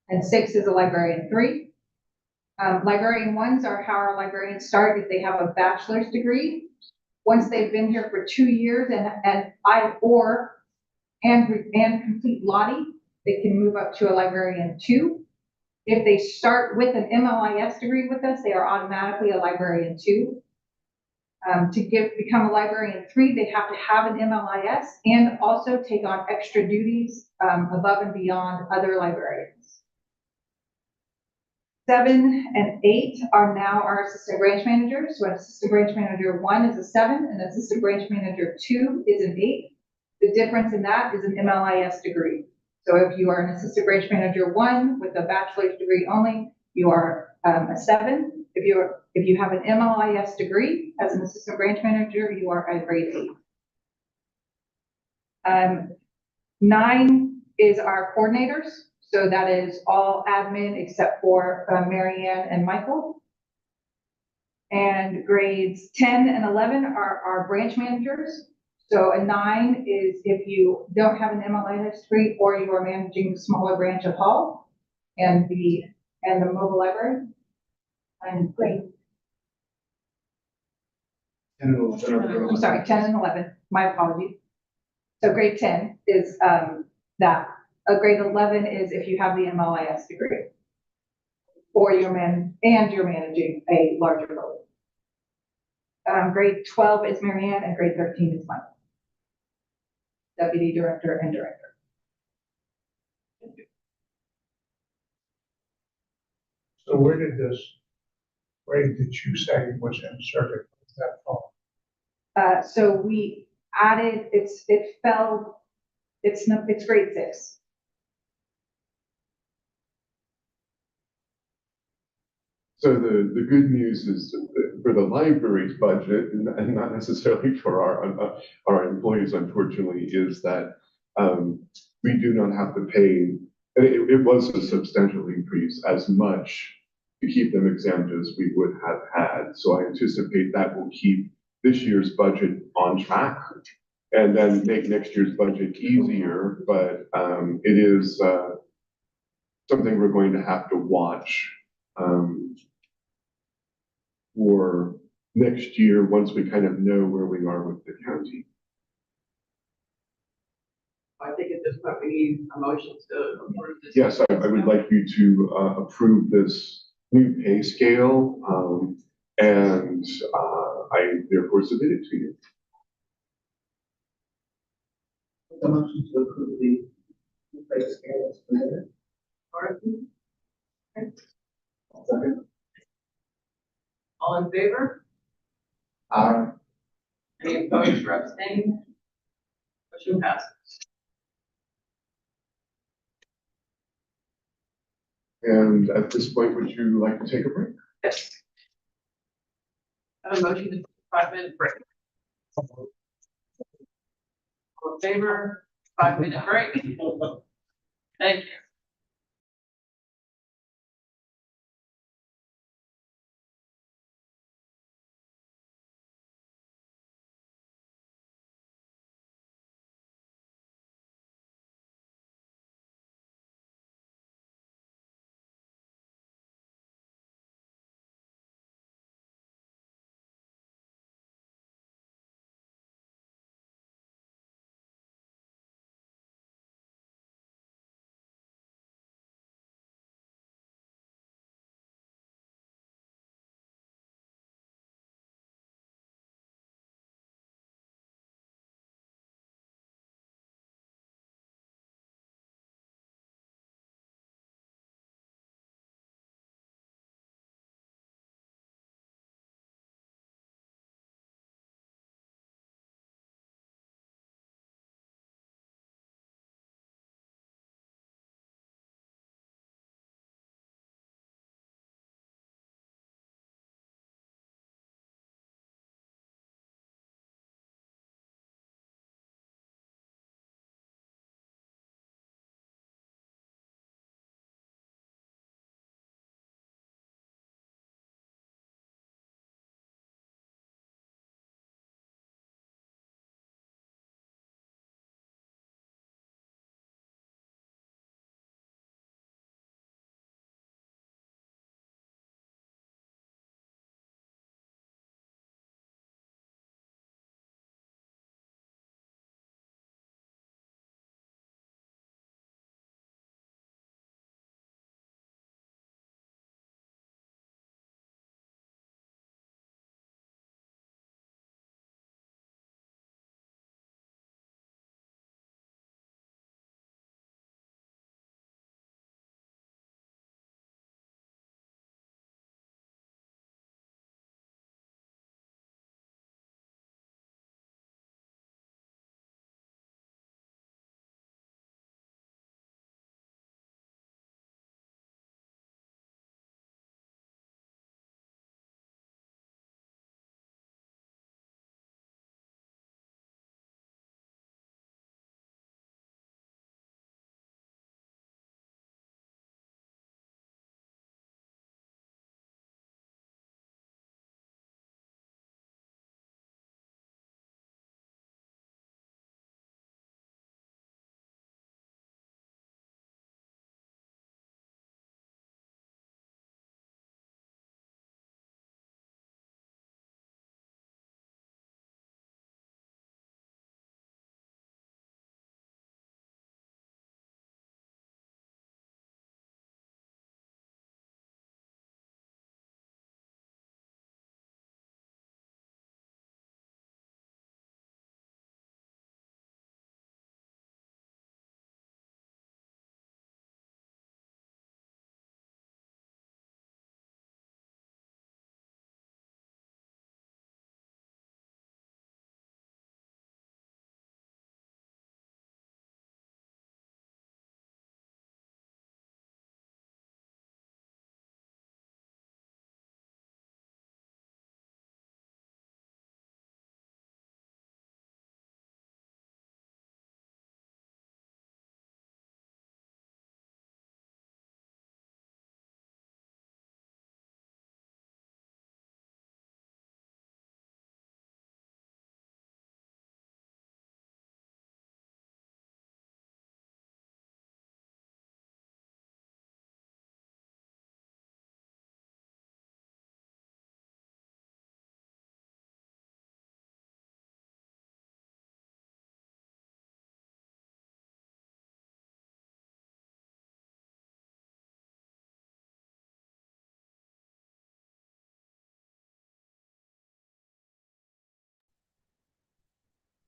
and 6 is a librarian 3. Librarian 1s are how our librarians start if they have a bachelor's degree. Once they've been here for 2 years and complete Lottie, they can move up to a librarian 2. If they start with an MLIS degree with us, they are automatically a librarian 2. To become a librarian 3, they have to have an MLIS and also take on extra duties above and beyond other librarians. 7 and 8 are now our assistant branch managers. So an assistant branch manager 1 is a 7, and assistant branch manager 2 is an 8. The difference in that is an MLIS degree. So if you are an assistant branch manager 1 with a bachelor's degree only, you are a 7. If you have an MLIS degree as an assistant branch manager, you are a grade 8. 9 is our coordinators. So that is all admin except for Marianne and Michael. And grades 10 and 11 are our branch managers. So a 9 is if you don't have an MLIS degree or you are managing the smaller branch of Hall and the mobile library. And grade. I'm sorry, 10 and 11. My apologies. So grade 10 is that. Grade 11 is if you have the MLIS degree, or you're managing a larger building. Grade 12 is Marianne, and grade 13 is Michael, deputy director and director. So where did this grade that you say was inserted? Was that fall? So we added. It's grade 6. So the good news is that for the library's budget, and not necessarily for our employees, unfortunately, is that we do not have to pay. It was a substantial increase, as much to keep them exempt as we would have had. So I anticipate that will keep this year's budget on track and then make next year's budget easier. But it is something we're going to have to watch for next year once we kind of know where we are with the county. I think at this point, we need a motion to approve this. Yes, I would like you to approve this new pay scale, and I therefore submit it to you. The motion to approve the pay scale is presented. All in favor? Aye. Any opposed or abstaining? Motion passes. And at this point, would you like to take a break? Yes. Have a motion to 5-minute break. All in favor, 5-minute break. Thank you.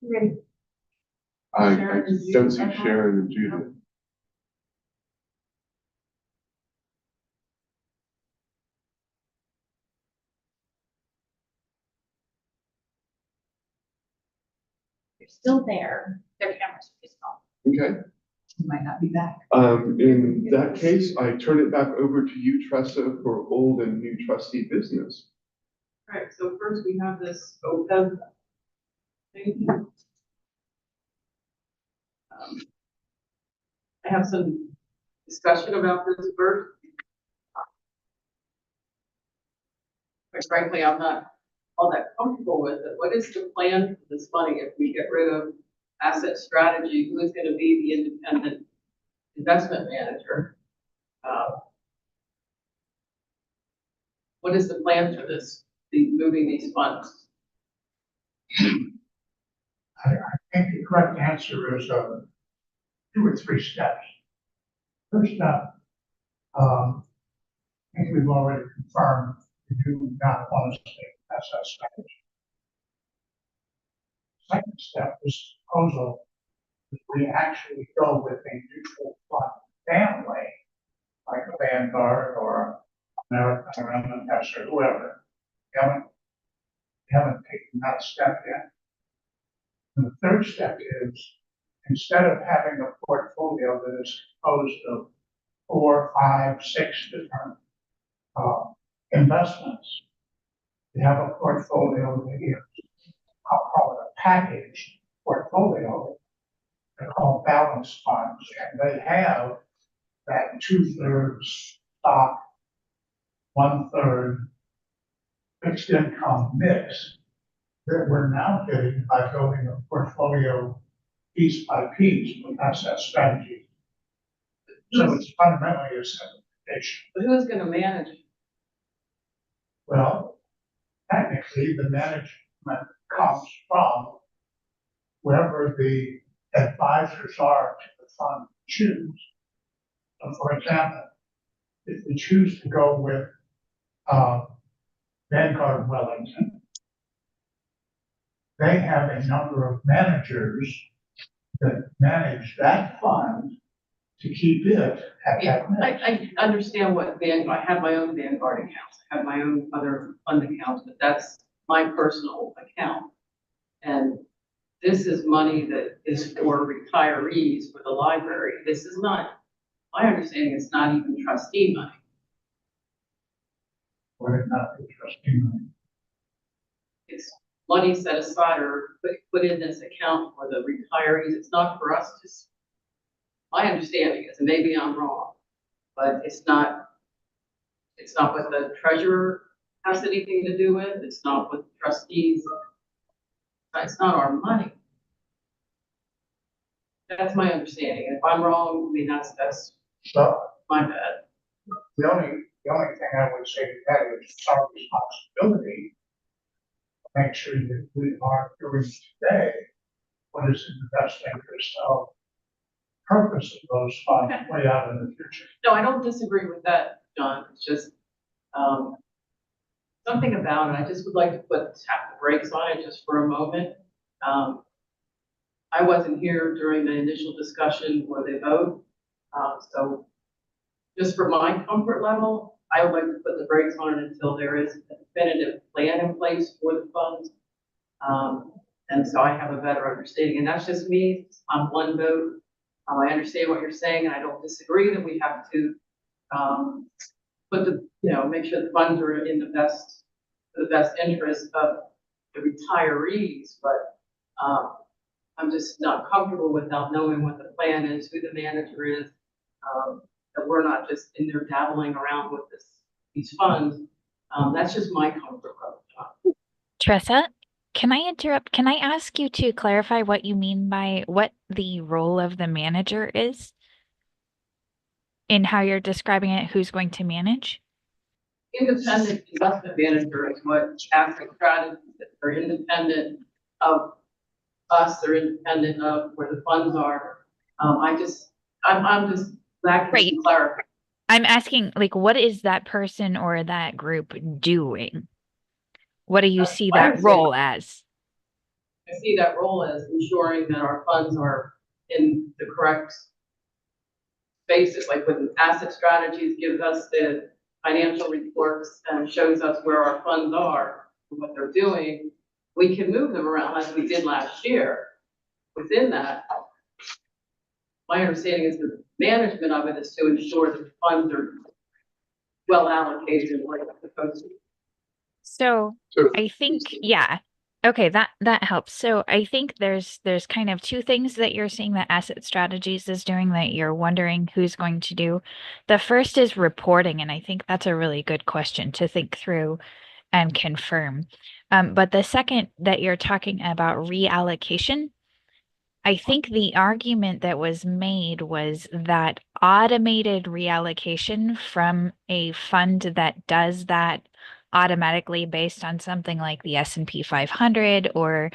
Ready? I Sharon and Judith, don't see that's all? Sharon and Judith. You're still there. Their cameras are just off. Okay, You might not be back. in that case, I turn it back over to you, Tressa, for old and new trustee business. All right, so first we have this OPEB thing. I have some discussion about this first. Quite frankly, I'm not all that comfortable with it. What is the plan for this money if we get rid of asset strategy? Who is going to be the independent investment manager? What is the plan for this, moving these funds? I think the correct answer is, 2 or 3 steps. First step, I think we've already confirmed we do not want to stay as a strategy. Second step, this proposal, is we actually go with a mutual fund family, like a Vanguard or American or M&S or whoever. We haven't taken that step yet. And the third step is, instead of having a portfolio that is composed of 4, 5, 6 different investments, we have a portfolio that is, I'll call it a package portfolio. They're called balanced funds, and they have that 2/3 stock, 1/3 fixed income mix that we're now getting by building a portfolio piece by piece with asset strategy. So it's fundamentally a simplification. But who's going to manage it? Well, technically, the management comes from wherever the advisors are to the fund choose. So for example, if we choose to go with Vanguard Wellington, they have a number of managers that manage that fund to keep it at that mix. I understand what Vanguard, I have my own Vanguard accounts, I have my own other fund accounts, but that's my personal account. And this is money that is for retirees for the library. This is not, my understanding, it's not even trustee money. Would it not be trustee money? It's money set aside or put in this account for the retirees. It's not for us to, my understanding is, and maybe I'm wrong, but it's not what the treasurer has anything to do with. It's not what the trustees, it's not our money. That's my understanding. If I'm wrong, I mean, that's So my bad. the only thing I would say to that is it's our responsibility to make sure that we are doing today what is in the best interest of purpose of those funds way out in the future. No, I don't disagree with that, John. It's just, something about it. I just would like to tap the brakes on it just for a moment. I wasn't here during the initial discussion where they vote. So just for my comfort level, I would like to put the brakes on it until there is a definitive plan in place for the funds. And so I have a better understanding, and that's just me. I'm one vote. I understand what you're saying, and I don't disagree that we have to, make sure the funds are in the best interest of the retirees, but, I'm just not comfortable without knowing what the plan is, who the manager is, that we're not just in there dabbling around with these funds. That's just my comfort level, John. Tressa, can I interrupt? Can I ask you to clarify what you mean by what the role of the manager is in how you're describing it, who's going to manage? Independent investment manager is what asset strategies, they're independent of us, they're independent of where the funds are. I'm just lacking Right. some clarity. I'm asking, like, what is that person or that group doing? What do you see I that understand. role as? I see that role as ensuring that our funds are in the correct spaces, like when asset strategies gives us the financial reports and shows us where our funds are, and what they're doing, we can move them around as we did last year. Within that, my understanding is the management of it is to ensure that the funds are well allocated and where they're supposed to be. So So, I think, yeah. Okay, that helps. So I think there's kind of two things that you're seeing that Asset Strategies is doing that you're wondering who's going to do. The first is reporting, and I think that's a really good question to think through and confirm. But the second that you're talking about reallocation, I think the argument that was made was that automated reallocation from a fund that does that automatically based on something like the S&P 500 or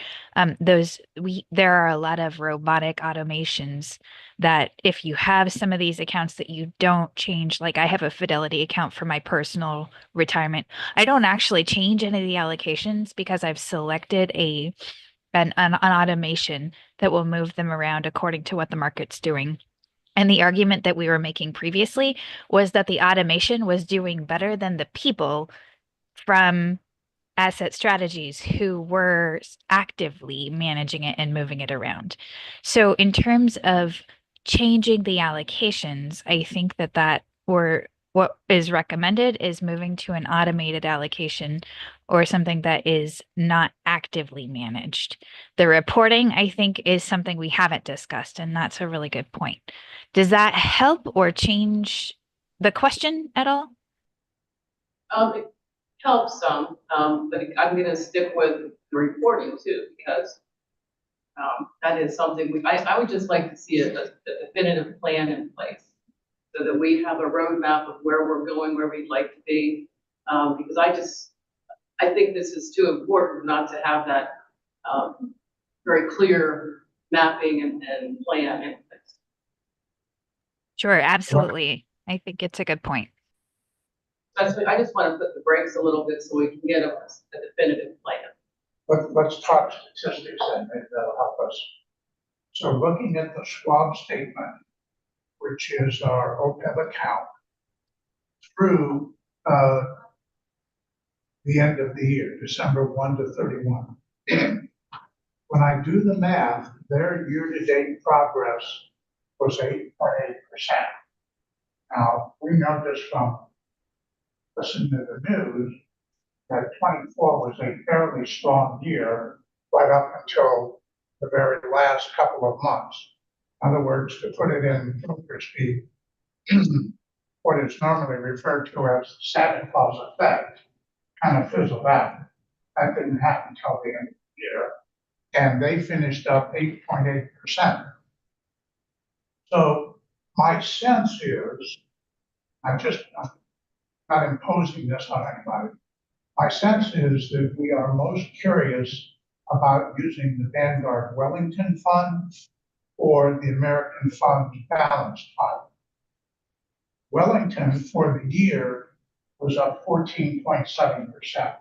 there are a lot of robotic automations that if you have some of these accounts that you don't change, like I have a Fidelity account for my personal retirement. I don't actually change any of the allocations because I've selected an automation that will move them around according to what the market's doing. And the argument that we were making previously was that the automation was doing better than the people from Asset Strategies who were actively managing it and moving it around. So in terms of changing the allocations, I think that or what is recommended is moving to an automated allocation or something that is not actively managed. The reporting, I think, is something we haven't discussed, and that's a really good point. Does that help or change the question at all? It helps some, but I'm gonna stick with the reporting too, because that is something I would just like to see a definitive plan in place so that we have a roadmap of where we're going, where we'd like to be. Because I think this is too important not to have that, very clear mapping and plan in place. Sure, absolutely. I think it's a good point. I just want to put the brakes a little bit so we can get a definitive plan. Let's talk statistics then, maybe that'll help us. So looking at the Schwab statement, which is our OPEB account, through the end of the year, December 1 to 31. When I do the math, their year-to-date progress was 8.8%. Now, we know this from listening to the news that 24 was a fairly strong year right up until the very last couple of months. In other words, to put it in broker speak, what is normally referred to as Santa Claus effect kind of fizzled out. That didn't happen until the end of the year. And they finished up 8.8%. So my sense is, I'm not imposing this on anybody. My sense is that we are most curious about using the Vanguard Wellington Fund or the American Fund Balanced Fund. Wellington for the year was up 14.7%.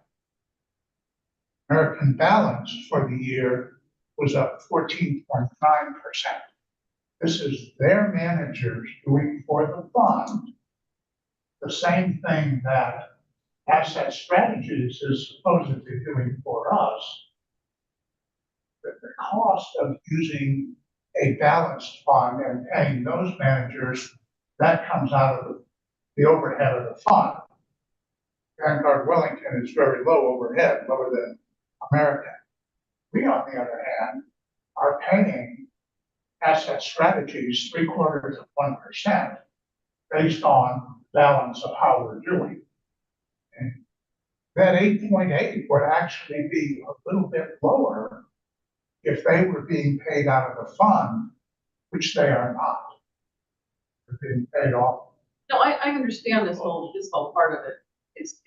American Balance for the year was up 14.9%. This is their managers doing for the fund the same thing that Asset Strategies is supposedly doing for us. But the cost of using a balanced fund and paying those managers, that comes out of the overhead of the fund. Vanguard Wellington is very low overhead, lower than American. We, on the other hand, are paying Asset Strategies 0.75% based on balance of how we're doing. And that 8.8 would actually be a little bit lower if they were being paid out of the fund, which they are not. They're being paid off. No, I understand this whole part of it. It's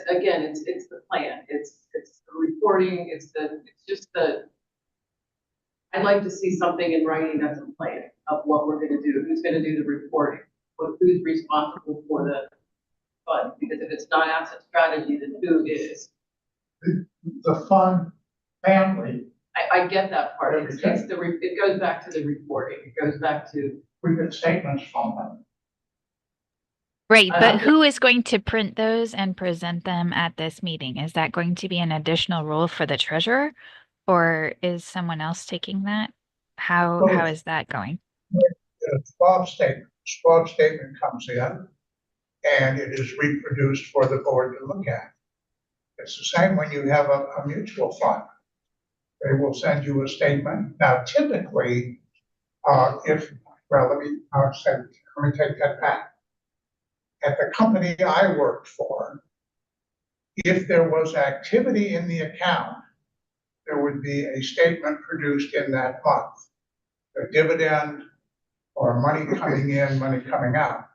again, it's the plan. It's the reporting. It's just the. I'd like to see something in writing that's a plan of what we're going to do. Who's going to do the reporting? Who's responsible for the fund? Because if it's not Asset Strategy, then who is? The fund family I get that part. It goes back to the reporting. It goes back to. We get statements from them. Right, I- but I'm- who is going to print those and present them at this meeting? Is that going to be an additional role for the treasurer? Or is someone else taking that? How is that going? Schwab statement comes in and it is reproduced for the board to look at. It's the same when you have a mutual fund. They will send you a statement. Now, typically, let me take that back. At the company I worked for, if there was activity in the account, there would be a statement produced in that month. A dividend or money coming in, money coming out.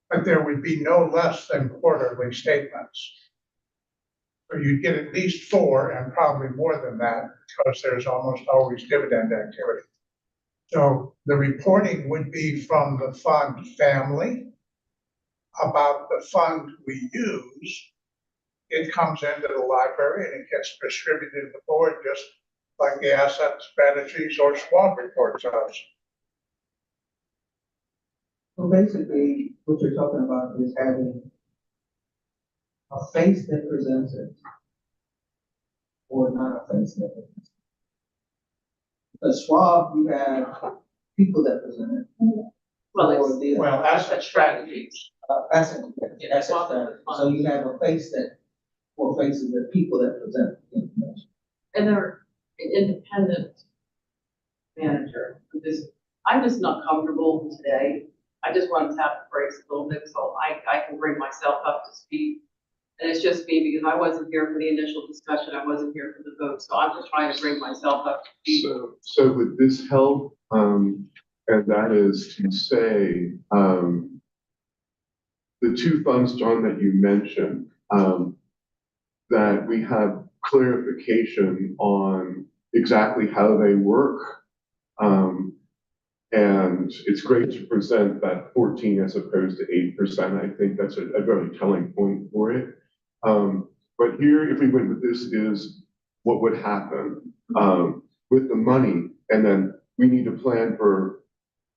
But there would be no less than quarterly statements. So you'd get at least 4 and probably more than that because there's almost always dividend activity. So the reporting would be from the fund family about the fund we use. It comes into the library and it gets distributed to the board just like the asset strategies or Schwab report does. So basically, what you're talking about is having a face that presents it, or not a face that presents it. Because Schwab, you have people that present it. Well, Or the, asset strategies. asset, Yeah, asset Schwab strategy. is the fund. So you have a face that, or faces the people that present the information. And they're an independent manager. I'm just not comfortable today. I just want to tap the brakes a little bit so I can bring myself up to speed. And it's just me because I wasn't here for the initial discussion. I wasn't here for the vote. So I'm just trying to bring myself up to speed. So would this help? And that is to say, the 2 funds, John, that you mentioned, that we have clarification on exactly how they work. And it's great to present that 14 as opposed to 8%. I think that's a very telling point for it. But here, if we went with this, is what would happen with the money. And then we need to plan for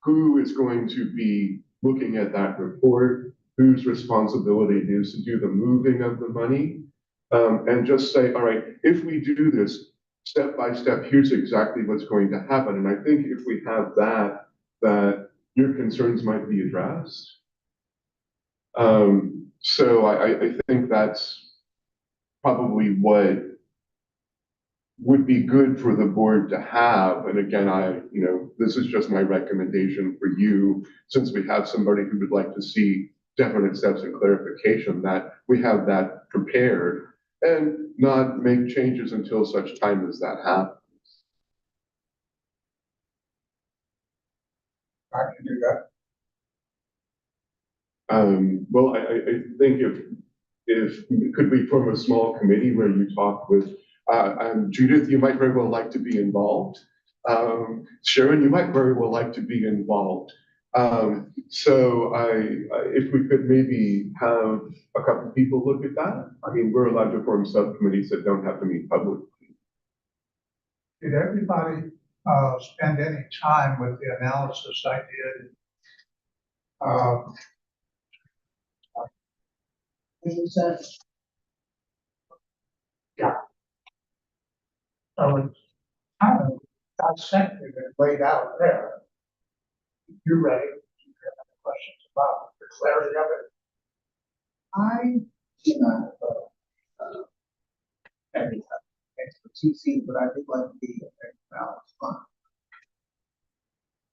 who is going to be looking at that report, whose responsibility it is to do the moving of the money, and just say, all right, if we do this step by step, here's exactly what's going to happen. And I think if we have that your concerns might be addressed. So I think that's probably what would be good for the board to have. And again, this is just my recommendation for you, since we have somebody who would like to see definite steps and clarification, that we have that prepared and not make changes until such time as that happens. I can do that. Well, I think if could we form a small committee where you talk with Judith, you might very well like to be involved. Sharon, you might very well like to be involved. So if we could maybe have a couple people look at that. I mean, we're allowed to form subcommittees that don't have to meet publicly. Did everybody spend any time with the analysis I did? Yeah. So it's kind of dissected and laid out there. You ready? You have questions about the clarity of it? I do not have any expertise, but I would like to be a balanced fund.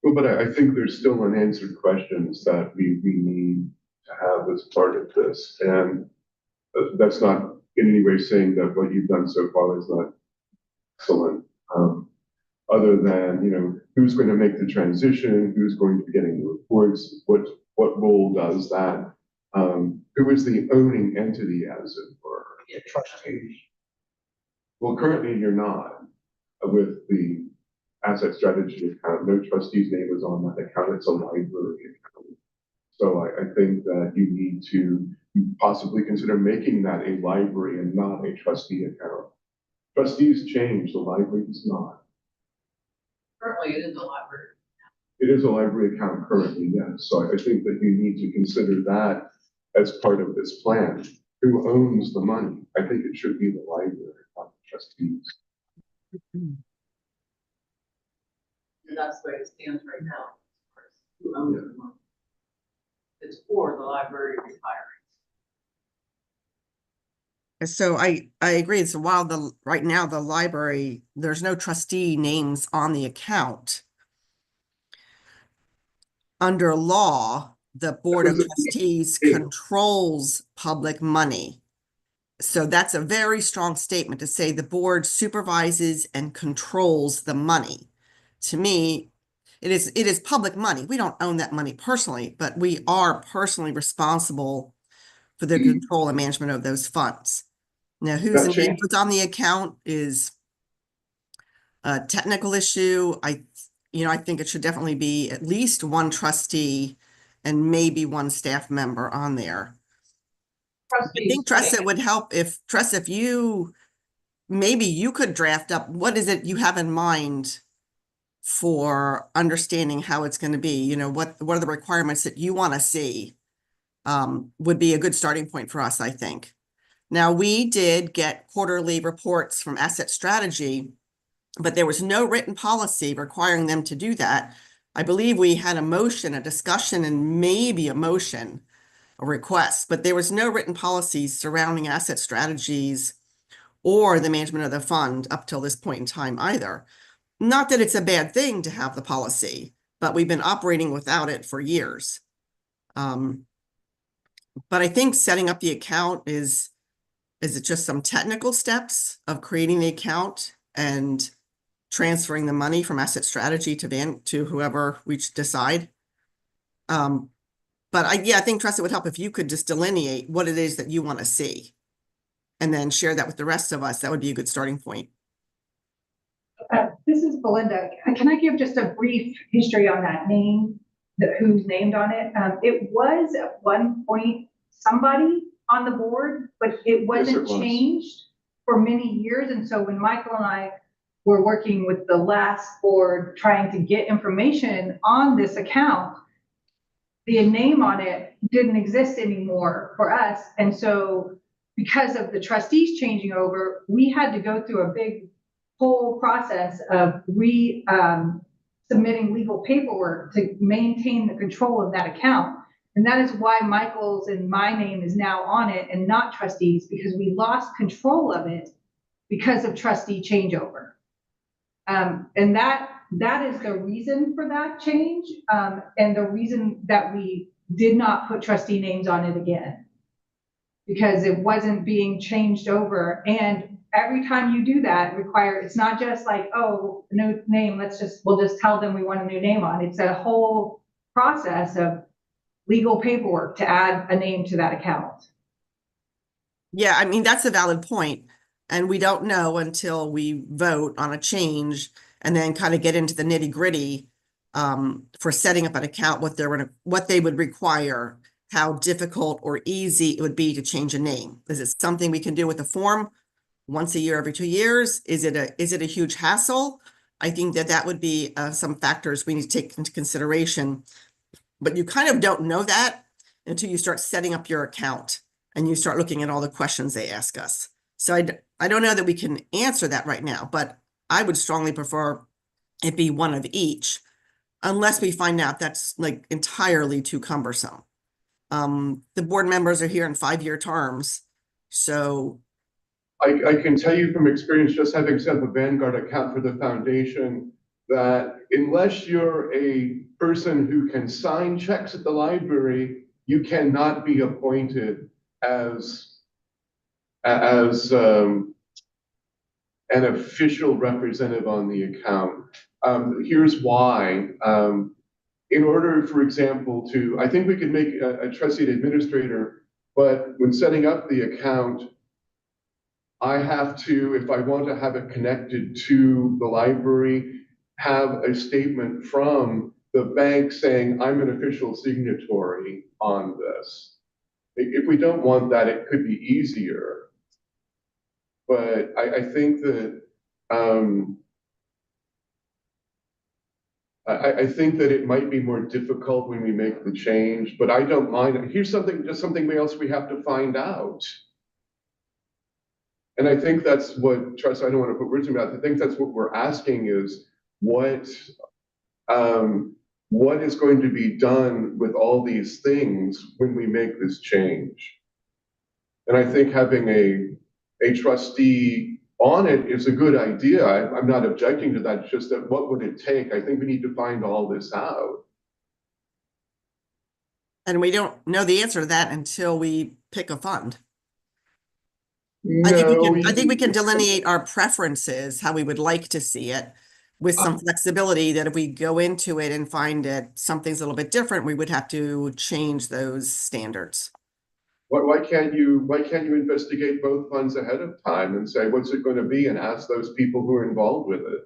Well, but I think there's still unanswered questions that we need to have as part of this. And that's not in any way saying that what you've done so far is not excellent. Other than, who's going to make the transition, who's going to be getting the reports, what role does that, who is the owning entity, as it were? The trustees. Well, currently you're not with the asset strategy account. No trustee's name is on that account. It's a library account. So I think that you need to possibly consider making that a library and not a trustee account. Trustees change, the library does not. Currently, it is a library. It is a library account currently, yes. So I think that you need to consider that as part of this plan. Who owns the money? I think it should be the library, not the trustees. And that's the way it stands right now. Who owns the money? It's for the library retiring. So I agree. So while right now the library, there's no trustee names on the account. Under law, the Board of Trustees controls public money. So that's a very strong statement to say the board supervises and controls the money. To me, it is public money. We don't own that money personally, but we are personally responsible for the control and management of those funds. Now, whose That name change- was on the account is a technical issue. I think it should definitely be at least one trustee and maybe one staff member on there. I think, Tressa, it would help if, Tressa, maybe you could draft up, what is it you have in mind for understanding how it's going to be? You know, what are the requirements that you want to see? Would be a good starting point for us, I think. Now, we did get quarterly reports from Asset Strategy, but there was no written policy requiring them to do that. I believe we had a motion, a discussion, and maybe a motion, a request, but there was no written policies surrounding asset strategies or the management of the fund up till this point in time either. Not that it's a bad thing to have the policy, but we've been operating without it for years. But I think setting up the account is it just some technical steps of creating the account and transferring the money from asset strategy to whoever we decide. But I think, Tressa, it would help if you could just delineate what it is that you want to see and then share that with the rest of us. That would be a good starting point. This is Belinda. Can I give just a brief history on that name, who's named on it? It was at one point somebody on the board, but it wasn't changed for many years. And so when Michael and I were working with the last board trying to get information on this account, the name on it didn't exist anymore for us. And so because of the trustees changing over, we had to go through a big whole process of submitting legal paperwork to maintain the control of that account. And that is why Michael's and my name is now on it and not trustees, because we lost control of it because of trustee changeover. And that is the reason for that change, and the reason that we did not put trustee names on it again, because it wasn't being changed over. And every time you do that, it's not just like, oh, no name, we'll just tell them we want a new name on. It's a whole process of legal paperwork to add a name to that account. Yeah, I mean, that's a valid point. And we don't know until we vote on a change and then kind of get into the nitty gritty for setting up an account, what they would require, how difficult or easy it would be to change a name. Is it something we can do with a form once a year, every 2 years? Is it a huge hassle? I think that would be some factors we need to take into consideration, but you kind of don't know that until you start setting up your account and you start looking at all the questions they ask us. So I don't know that we can answer that right now, but I would strongly prefer it be one of each, unless we find out that's like entirely too cumbersome. The board members are here in 5-year terms, so. I can tell you from experience, just having set up a Vanguard account for the foundation, that unless you're a person who can sign checks at the library, you cannot be appointed as an official representative on the account. Here's why. In order, for example, I think we could make a trustee administrator, but when setting up the account, I have to, if I want to have it connected to the library, have a statement from the bank saying I'm an official signatory on this. If we don't want that, it could be easier But I think that, I think that it might be more difficult when we make the change, but I don't mind. Here's something, just something else we have to find out. And I think that's what, trust, I don't want to put words in mouth. I think that's what we're asking is what is going to be done with all these things when we make this change? And I think having a trustee on it is a good idea. I'm not objecting to that. It's just that what would it take? I think we need to find all this out. And we don't know the answer to that until we pick a fund. No, I think we can delineate our preferences, how we would like to see it, with some flexibility that if we go into it and find that something's a little bit different, we would have to change those standards. why can't you investigate both funds ahead of time and say, what's it going to be, and ask those people who are involved with it?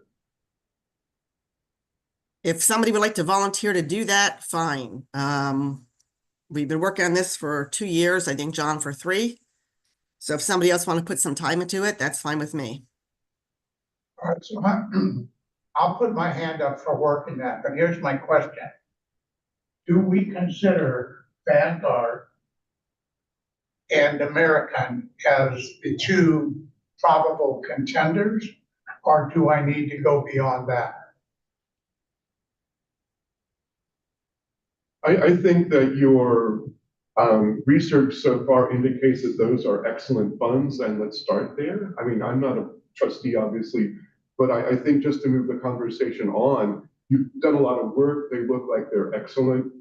If somebody would like to volunteer to do that, fine. We've been working on this for 2 years, I think John for 3. So if somebody else want to put some time into it, that's fine with me. All right, so I'll put my hand up for working that, but here's my question. Do we consider Vanguard and American as the 2 probable contenders, or do I need to go beyond that? I think that your research so far indicates that those are excellent funds, and let's start there. I mean, I'm not a trustee, obviously, but I think just to move the conversation on, you've done a lot of work. They look like they're excellent.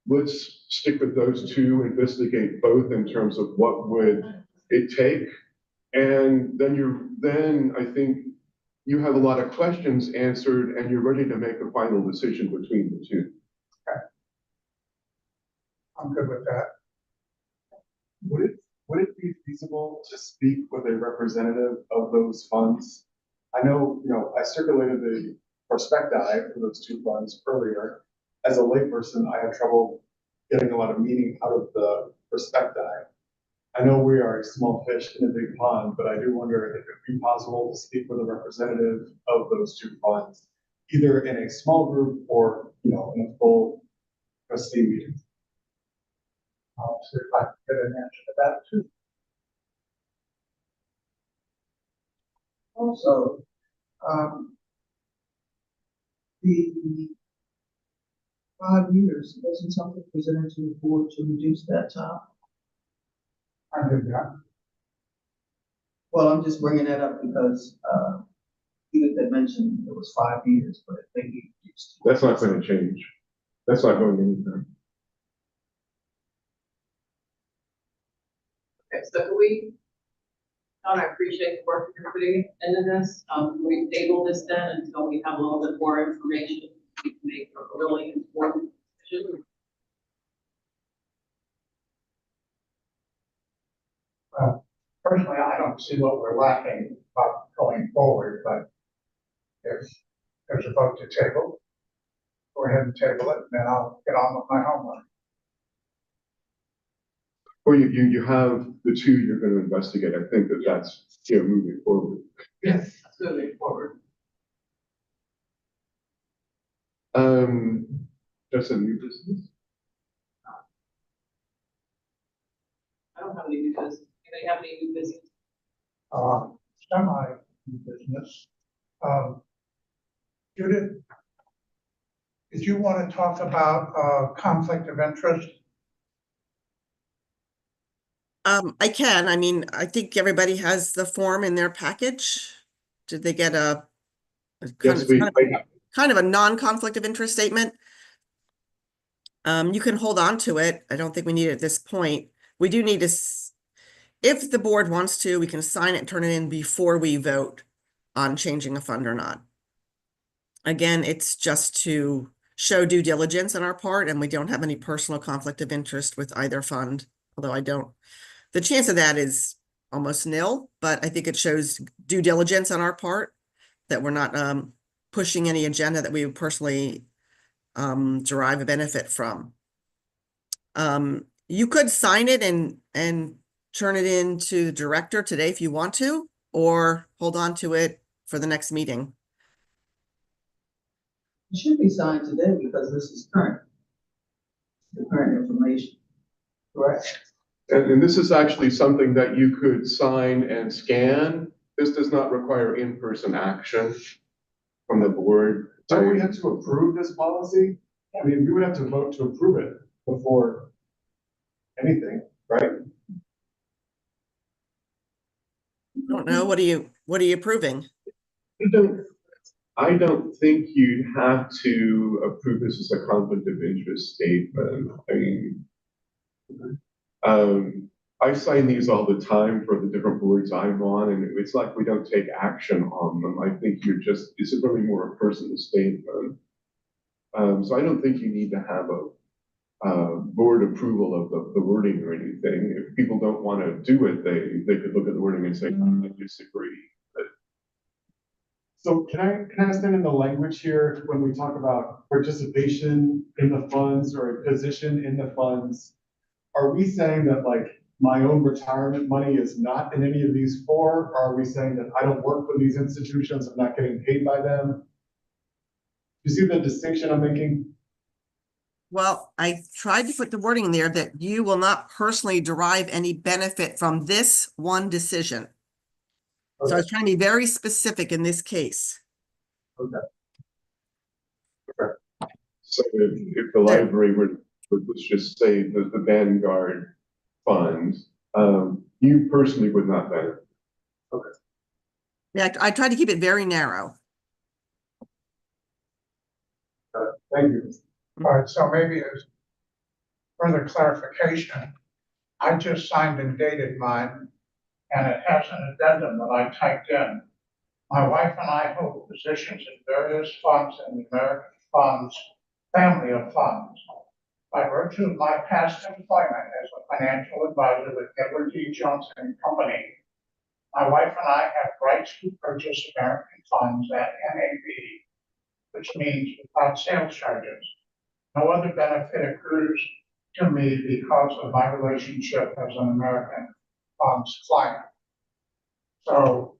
Let's stick with those 2, investigate both in terms of what would it take. And then I think you have a lot of questions answered and you're ready to make a final decision between the 2. Okay. I'm good with that. Would it be feasible to speak with a representative of those funds? I know, I circulated the prospecti for those 2 funds earlier. As a layperson, I had trouble getting a lot of meaning out of the prospecti. I know we are a small fish in a big pond, but I do wonder if it would be possible to speak with a representative of those 2 funds, either in a small group or, in a full trustee meeting. I'll see if I can get an answer to that too. Also, the 5 years, wasn't something presented to the board to reduce that time? I did that. Well, I'm just bringing that up because, Edith had mentioned it was 5 years, but it may be reduced. That's not going to change. That's not going anywhere. Okay, so Don, I appreciate the work you're putting into this. We table this then until we have a little bit more information. We can make a really informed decision. Personally, I don't see what we're lacking about going forward, but if there's a vote to table, go ahead and table it, and then I'll get on with my homework. Well, you have the 2 you're going to investigate. I think that that's moving forward. Yes, that's moving forward. Just a new business. I don't have any new business. Do they have any new business? Semi business. Judith, did you want to talk about conflict of interest? I can. I mean, I think everybody has the form in their package. Did they get a Yes, kind of a non-conflict of interest statement? You can hold on to it. I don't think we need it at this point. We do need to, if the board wants to, we can sign it and turn it in before we vote on changing a fund or not. Again, it's just to show due diligence on our part, and we don't have any personal conflict of interest with either fund, although the chance of that is almost nil, but I think it shows due diligence on our part that we're not pushing any agenda that we would personally derive a benefit from. You could sign it and turn it in to the director today if you want to. or hold on to it for the next meeting. It should be signed today because this is current. The current information, correct? And this is actually something that you could sign and scan. This does not require in-person action from the board. So we have to approve this policy? I mean, we would have to vote to approve it before anything, right? I don't know, what are you approving? I don't think you'd have to approve this as a conflict of interest statement. I mean, I sign these all the time for the different boards I'm on, and it's like we don't take action on them. I think it's really more a personal statement. So I don't think you need to have a board approval of the wording or anything. If people don't want to do it, they could look at the wording and say, I disagree. So can I understand in the language here, when we talk about participation in the funds or a position in the funds, are we saying that like my own retirement money is not in any of these four? Or are we saying that I don't work for these institutions, I'm not getting paid by them? You see the distinction I'm making? Well, I tried to put the wording in there that you will not personally derive any benefit from this one decision. So I was trying to be very specific in this case. Okay. So if the library would, let's just say the Vanguard fund, you personally would not benefit. Okay. Yeah, I tried to keep it very narrow. Thank you. All right, so maybe as further clarification, I just signed and dated mine, and it has an addendum that I typed in. My wife and I hold positions in various funds in the American Funds family of funds. By virtue of my past employment as a financial advisor with Edward T. Jones and Company, my wife and I have rights to purchase American funds at NAV, which means without sales charges. No other benefit accrues to me because of my relationship as an American Funds client. So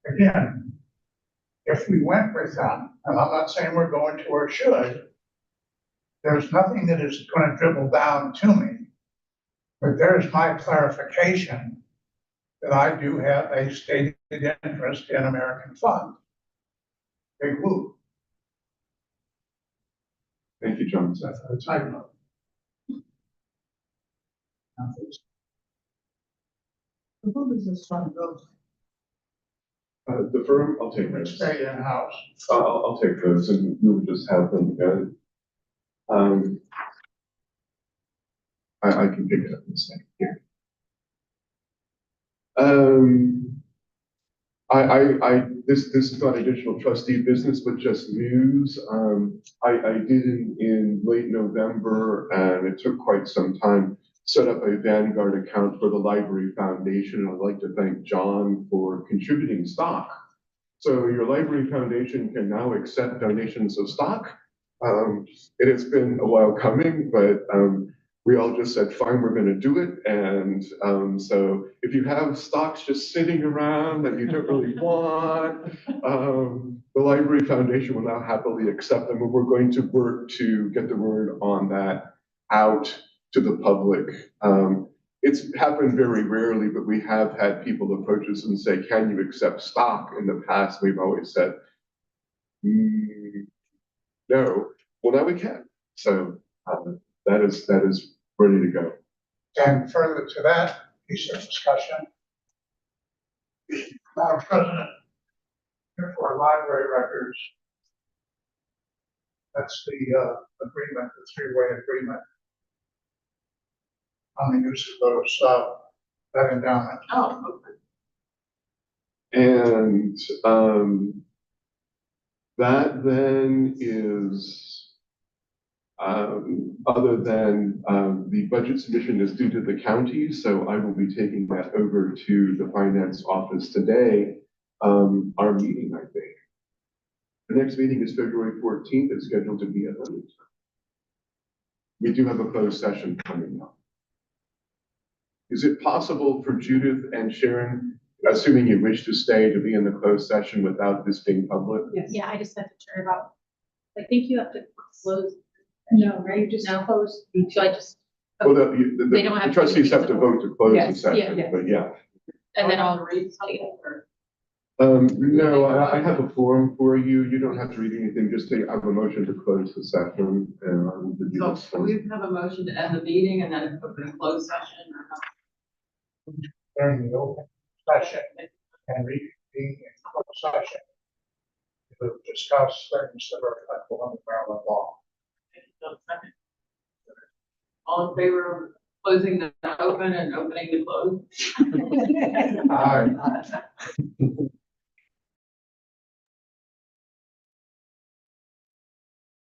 again, if we went with them, and I'm not saying we're going to or should, there's nothing that is going to dribble down to me. But there's my clarification that I do have a stated interest in American Fund. Big whoop. Thank you, John. That's a type note. Who does this fund go to? The firm, I'll take Which those. stay in-house. I'll take those, and you'll just have them again. I can pick it up in a second here. This is not additional trustee business, but just news. I did in late November, and it took quite some time, set up a Vanguard account for the Library Foundation. And I'd like to thank John for contributing stock. So your Library Foundation can now accept donations of stock. It has been a while coming, but we all just said, fine, we're going to do it. And so if you have stocks just sitting around that you don't really want, the Library Foundation will now happily accept them. And we're going to work to get the word on that out to the public. It's happened very rarely, but we have had people approach us and say, can you accept stock? In the past, we've always said, no. Well, now we can. So that is ready to go. And further to that piece of discussion, Madam President, for library records, that's the agreement, the three-way agreement on the use of those, that endowment. Oh, okay. And that then is, other than the budget submission is due to the county, so I will be taking that over to the finance office today. Our meeting, I think. The next meeting is February 14th. It's scheduled to be at 11. We do have a closed session coming up. is it possible for Judith and Sharon, assuming you wish to stay, to be in the closed session without this being public? Yes. Yeah, I just have to turn about, I think you have to close. No, right, you just No. close. So I just, Well, They don't the have to trustees read have to the- vote to close the Yes, session, yes. but yeah. and then Do I have I'll to read something or? No, I have a form for you. You don't have to read anything, just to have a motion to close the session and to do So this. we have a motion to end the meeting and then open a closed session or not? During the open session and reconvene in closed session to discuss things that are applicable under Maryland law. All in favor of closing the open and opening the closed? Aye.